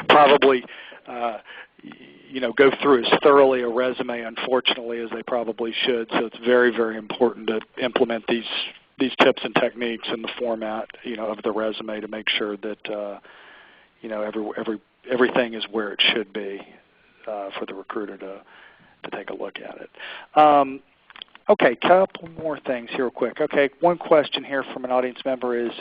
probably go through as thoroughly a resume, unfortunately, as they probably should. So it's very, very important to implement these tips and techniques in the format of the resume to make sure that everything is where it should be for the recruiter to take a look at it. Okay, couple more things here real quick. Okay, one question here from an audience member is,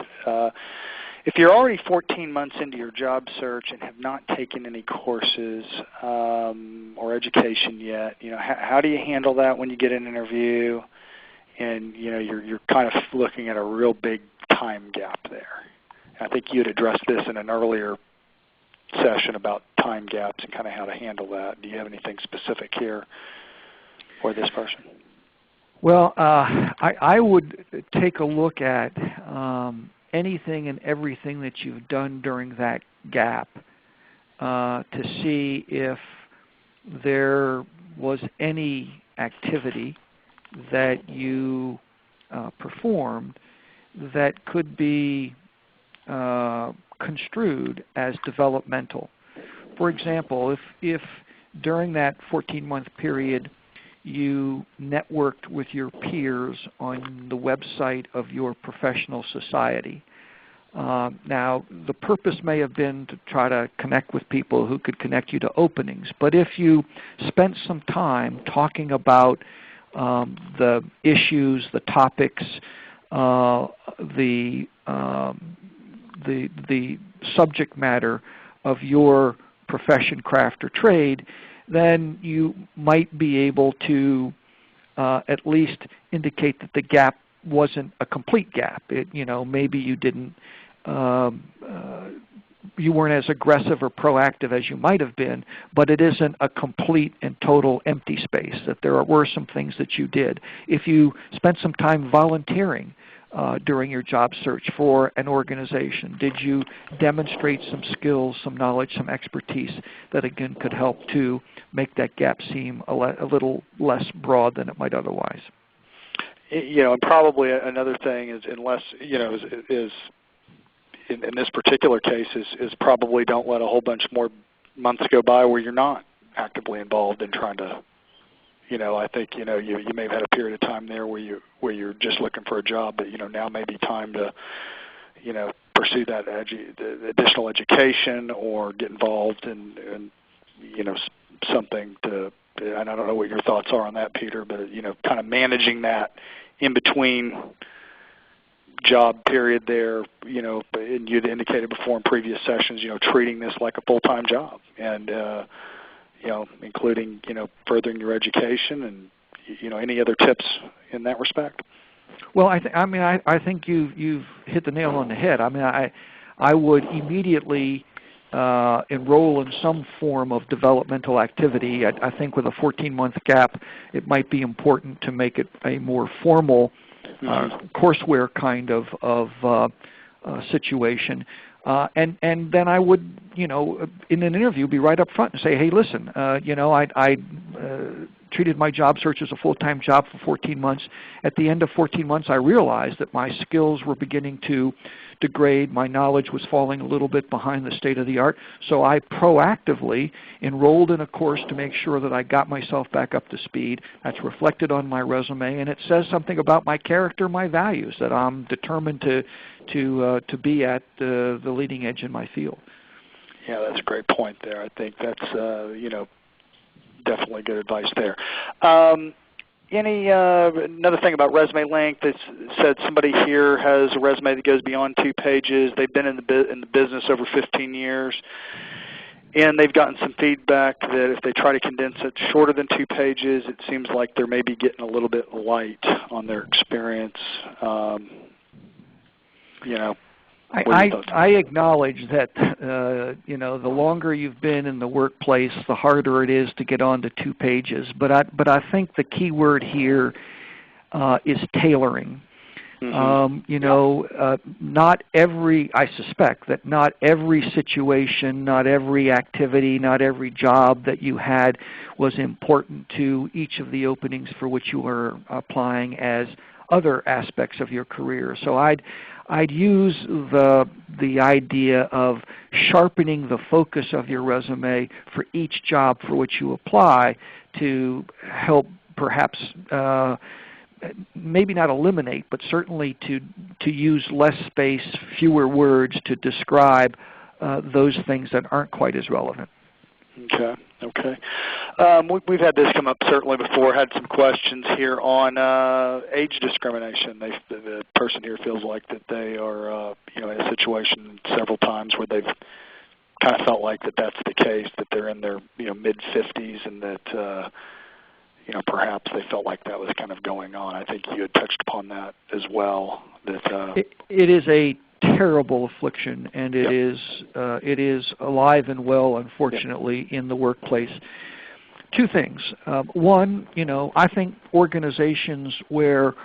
if you're already 14 months into your job search and have not taken any courses or education yet, how do you handle that when you get an interview and you're kind of looking at a real big time gap there? I think you had addressed this in an earlier session about time gaps and kind of how to handle that. Do you have anything specific here for this person? Well, I would take a look at anything and everything that you've done during that gap to see if there was any activity that you performed that could be construed as developmental. For example, if during that 14-month period you networked with your peers on the website of your professional society. Now, the purpose may have been to try to connect with people who could connect you to openings, but if you spent some time talking about the issues, the topics, the subject matter of your profession, craft, or trade, then you might be able to at least indicate that the gap wasn't a complete gap. Maybe you didn't, you weren't as aggressive or proactive as you might have been, but it isn't a complete and total empty space, that there were some things that you did. If you spent some time volunteering during your job search for an organization, did you demonstrate some skills, some knowledge, some expertise that again could help to make that gap seem a little less broad than it might otherwise? And probably another thing is, unless is in this particular case, is probably don't let a whole bunch more months go by where you're not actively involved in trying to. I think you may have had a period of time there where you're just looking for a job, but now may be time to pursue that additional education or get involved in something to. And I don't know what your thoughts are on that, Peter, but kind of managing that in between job period there. And you'd indicated before in previous sessions, treating this like a full-time job and. Including furthering your education and any other tips in that respect. Well, I think you've hit the nail on the head. I would immediately enroll in some form of developmental activity. I think with a 14-month gap, it might be important to make it a more formal courseware kind of situation. And then I would, in an interview, be right up front and say, hey, listen, I treated my job search as a full-time job for 14 months. At the end of 14 months, I realized that my skills were beginning to degrade. My knowledge was falling a little bit behind the state of the art. So I proactively enrolled in a course to make sure that I got myself back up to speed. That's reflected on my resume, and it says something about my character, my values, that I'm determined to be at the leading edge in my field. Yeah, that's a great point there. I think that's definitely good advice there. Another thing about resume length, it said somebody here has a resume that goes beyond 2 pages. They've been in the business over 15 years, and they've gotten some feedback that if they try to condense it shorter than 2 pages, it seems like they're maybe getting a little bit light on their experience. I acknowledge that the longer you've been in the workplace, the harder it is to get on to 2 pages. But I think the key word here is tailoring. I suspect that not every situation, not every activity, not every job that you had was important to each of the openings for which you were applying as other aspects of your career. So I'd use the idea of sharpening the focus of your resume for each job for which you apply to help perhaps maybe not eliminate, but certainly to use less space, fewer words to describe those things that aren't quite as relevant. Okay. Okay. We've had this come up certainly before. Had some questions here on age discrimination. The person here feels like that they are, in a situation several times where they've kind of felt like that's the case, that they're in their mid-50s, and that perhaps they felt like that was kind of going on. I think you had touched upon that as well. That it is a terrible affliction, and it is alive and well, unfortunately, in the workplace. Two things. One, I think organizations where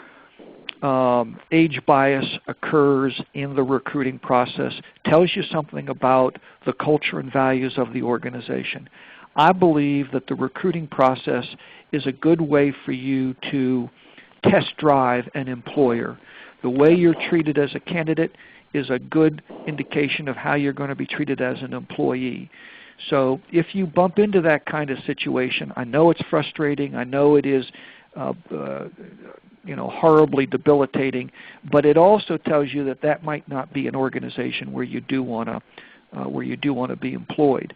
age bias occurs in the recruiting process tells you something about the culture and values of the organization. I believe that the recruiting process is a good way for you to test drive an employer. The way you're treated as a candidate is a good indication of how you're going to be treated as an employee. So if you bump into that kind of situation, I know it's frustrating, I know it is horribly debilitating, but it also tells you that might not be an organization where you do want to be employed.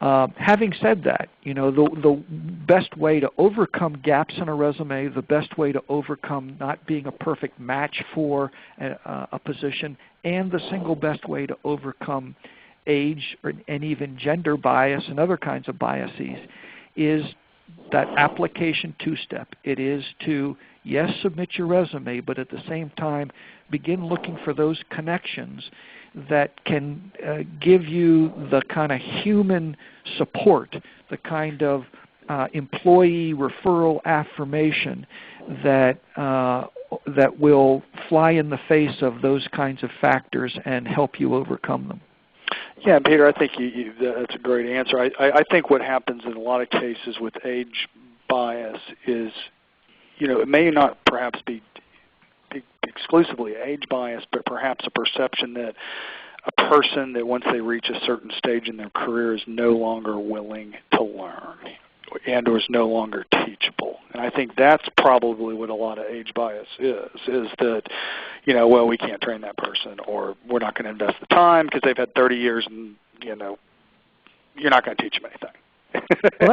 Having said that, the best way to overcome gaps in a resume, the best way to overcome not being a perfect match for a position, and the single best way to overcome age and even gender bias and other kinds of biases is that application two-step. It is to, yes, submit your resume, but at the same time begin looking for those connections that can give you the kind of human support, the kind of employee referral affirmation that will fly in the face of those kinds of factors and help you overcome them. Yeah, Peter, I think that's a great answer. I think what happens in a lot of cases with age bias is, it may not perhaps be exclusively age bias, but perhaps a perception that a person that once they reach a certain stage in their career is no longer willing to learn and or is no longer teachable. And I think that's probably what a lot of age bias is that, well, we can't train that person, or we're not going to invest the time because they've had 30 years and, you're not going to teach them anything. Well,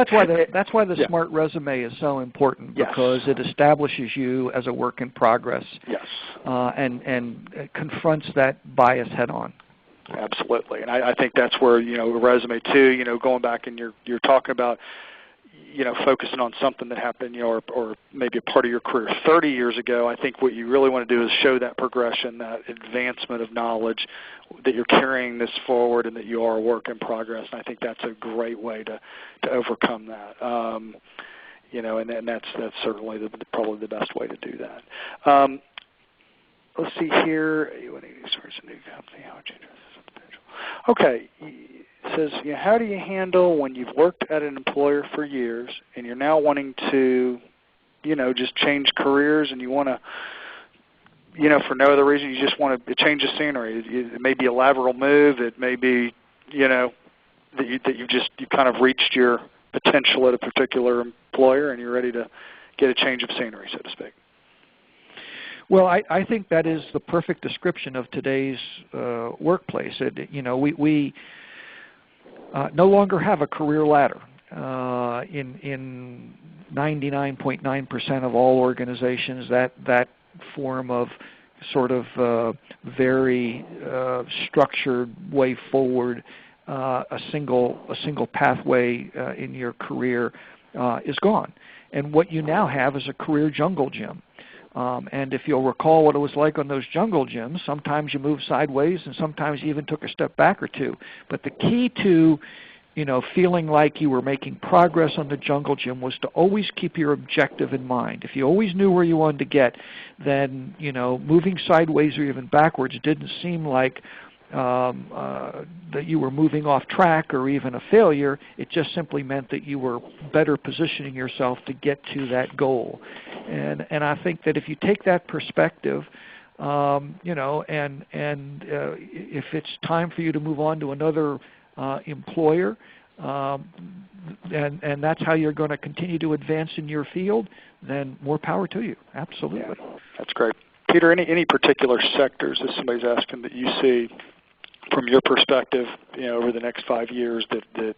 that's why the SMART resume is so important, because it establishes you as a work in progress. Yes. And confronts that bias head on. Absolutely, and I think that's where a resume too. Going back and you're talking about focusing on something that happened, or maybe a part of your career 30 years ago. I think what you really want to do is show that progression, that advancement of knowledge, that you're carrying this forward, and that you are a work in progress. And I think that's a great way to overcome that. And that's certainly probably the best way to do that. Let's see here. Okay. It says, how do you handle when you've worked at an employer for years and you're now wanting to, just change careers, and you want to, for no other reason, you just want to change the scenery. It may be a lateral move. It may be, that you've kind of reached your potential at a particular employer and you're ready to get a change of scenery, so to speak. Well, I think that is the perfect description of today's workplace. We no longer have a career ladder. In 99.9% of all organizations, that form of sort of very structured way forward, a single pathway in your career is gone. And what you now have is a career jungle gym. And if you'll recall what it was like on those jungle gyms, sometimes you moved sideways and sometimes you even took a step back or two. But the key to feeling like you were making progress on the jungle gym was to always keep your objective in mind. If you always knew where you wanted to get, then moving sideways or even backwards didn't seem like that you were moving off track or even a failure. It just simply meant that you were better positioning yourself to get to that goal. And I think that if you take that perspective, you know, and if it's time for you to move on to another employer, and that's how you're going to continue to advance in your field, then more power to you. Absolutely. Yeah, that's great. Peter, any particular sectors, as somebody's asking, that you see from your perspective, you know, over the next 5 years that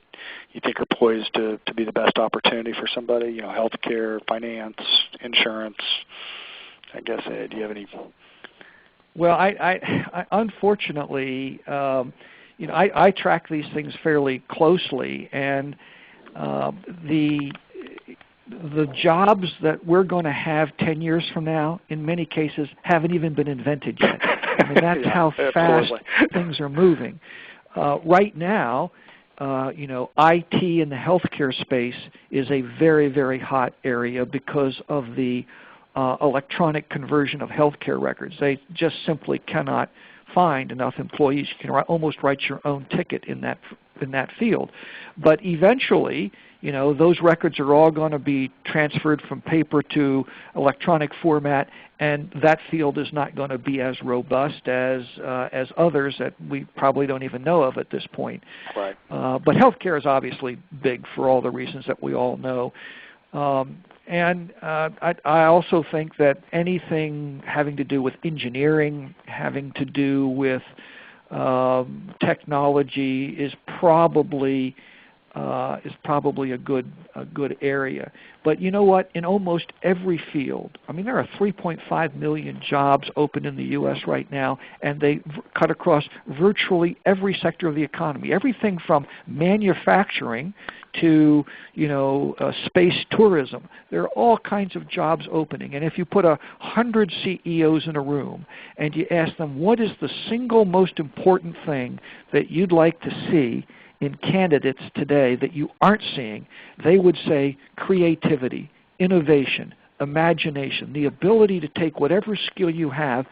you think are poised to be the best opportunity for somebody? You know, healthcare, finance, insurance. I guess, do you have any? Well, I unfortunately, you know, I track these things fairly closely, and the jobs that we're going to have 10 years from now, in many cases, haven't even been invented yet. I mean, that's how fast things are moving. Right now, you know, IT in the healthcare space is a very, very hot area because of the electronic conversion of healthcare records. They just simply cannot find enough employees. You can almost write your own ticket in that field. But eventually, you know, those records are all going to be transferred from paper to electronic format, and that field is not going to be as robust as others that we probably don't even know of at this point. Right. But healthcare is obviously big for all the reasons that we all know. And I also think that anything having to do with engineering, having to do with technology is probably a good area. But you know what? In almost every field, I mean, there are 3.5 million jobs open in the U.S. right now, and they cut across virtually every sector of the economy. Everything from manufacturing to, you know, space tourism. There are all kinds of jobs opening. And if you put 100 CEOs in a room and you ask them, what is the single most important thing that you'd like to see in candidates today that you aren't seeing, they would say creativity, innovation, imagination, the ability to take whatever skill you have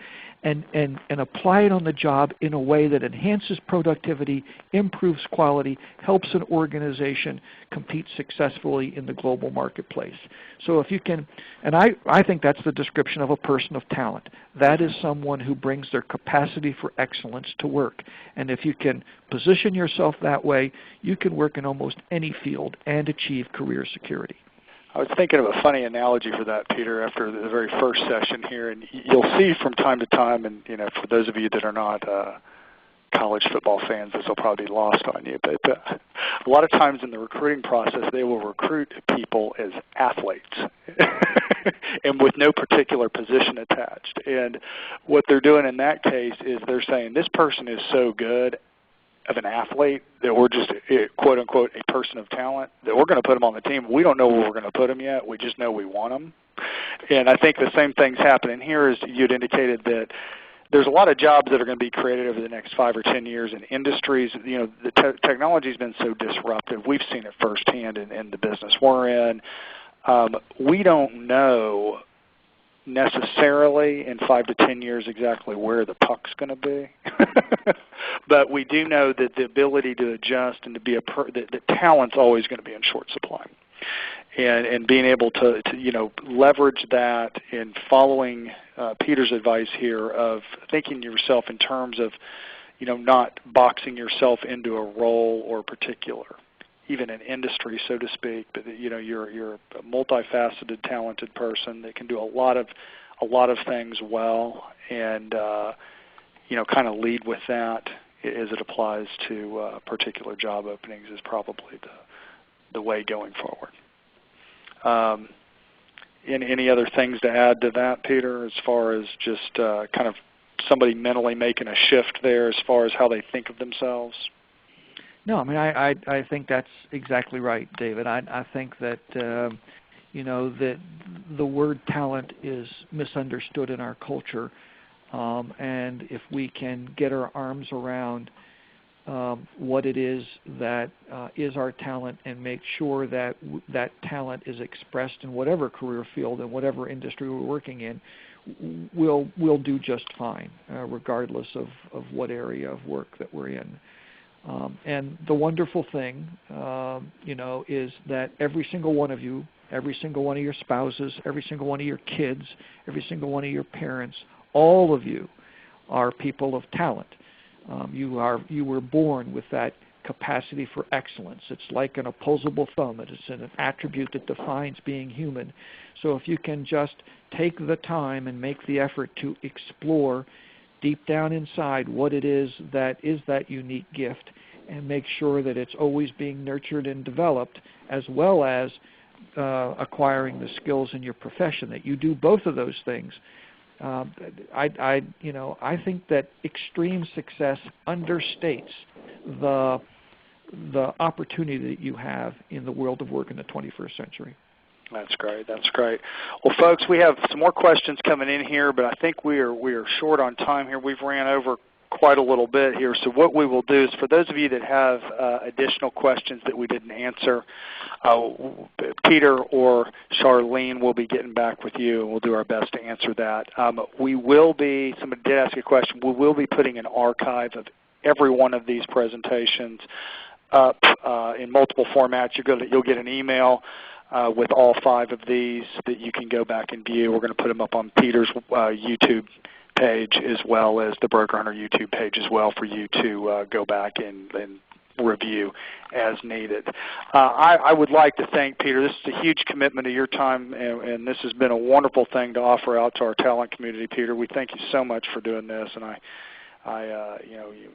and apply it on the job in a way that enhances productivity, improves quality, helps an organization compete successfully in the global marketplace. So if you can, and I think that's the description of a person of talent. That is someone who brings their capacity for excellence to work. And if you can position yourself that way, you can work in almost any field and achieve career security. I was thinking of a funny analogy for that, Peter, after the very first session here, and you'll see from time to time, and you know, for those of you that are not college football fans, this will probably be lost on you, but a lot of times in the recruiting process, they will recruit people as athletes and with no particular position attached. And what they're doing in that case is they're saying, this person is so good of an athlete that we're just, quote unquote, a person of talent, that we're going to put them on the team. We don't know where we're going to put them yet. We just know we want them. And I think the same thing's happening here. As you'd indicated, that there's a lot of jobs that are going to be created over the next 5 or 10 years in industries. You know, the technology's been so disruptive. We've seen it firsthand in the business we're in. We don't know necessarily in 5 to 10 years exactly where the puck's going to be. But we do know that the ability to adjust and to be that talent's always going to be in short supply. And being able to you know, leverage that in following Peter's advice here of thinking yourself in terms of, you know, not boxing yourself into a role or particular, even an industry, so to speak, but you know, you're a multifaceted, talented person that can do a lot of things well, and you know, kind of lead with that as it applies to particular job openings is probably the way going forward. Any other things to add to that, Peter, as far as just kind of somebody mentally making a shift there as far as how they think of themselves? No, I mean, I think that's exactly right, David. I think that you know, that the word talent is misunderstood in our culture, and if we can get our arms around what it is that is our talent and make sure that that talent is expressed in whatever career field and whatever industry we're working in, we'll do just fine, regardless of what area of work that we're in. And the wonderful thing, is that every single one of you, every single one of your spouses, every single one of your kids, every single one of your parents, all of you are people of talent. You were born with that capacity for excellence. It's like an opposable thumb. It is an attribute that defines being human. So if you can just take the time and make the effort to explore deep down inside what it is that unique gift, and make sure that it's always being nurtured and developed, as well as acquiring the skills in your profession, that you do both of those things. I think that extreme success understates the opportunity that you have in the world of work in the 21st century. That's great. That's great. Well, folks, we have some more questions coming in here, but I think we are short on time here. We've ran over quite a little bit here. So what we will do is, for those of you that have additional questions that we didn't answer, Peter or Charlene will be getting back with you, and we'll do our best to answer that. We will be, somebody did ask a question, we will be putting an archive of every one of these presentations up in multiple formats. You'll get an email with all 5 of these that you can go back and view. We're going to put them up on Peter's YouTube page, as well as the Broker Hunter YouTube page as well, for you to go back and review as needed. I would like to thank Peter. This is a huge commitment of your time, and this has been a wonderful thing to offer out to our talent community, Peter. We thank you so much for doing this, and you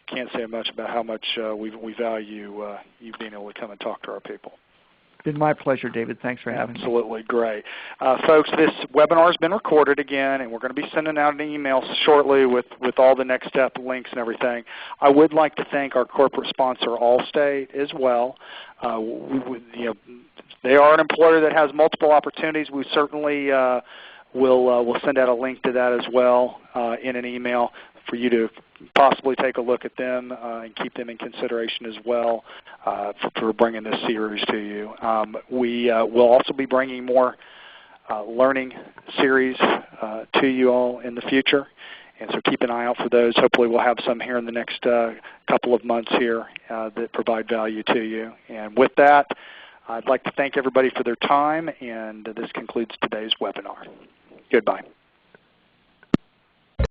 can't say much about how much we value you being able to come and talk to our people. It's been my pleasure, David. Thanks for having me. Absolutely great. Folks, this webinar has been recorded again, and we're going to be sending out an email shortly with all the next step links and everything. I would like to thank our corporate sponsor, Allstate, as well. They are an employer that has multiple opportunities. We certainly will send out a link to that as well in an email for you to possibly take a look at them and keep them in consideration as well for bringing this series to you. We will also be bringing more learning series to you all in the future, and so keep an eye out for those. Hopefully we'll have some here in the next couple of months here that provide value to you. And with that, I'd like to thank everybody for their time, and this concludes today's webinar. Goodbye.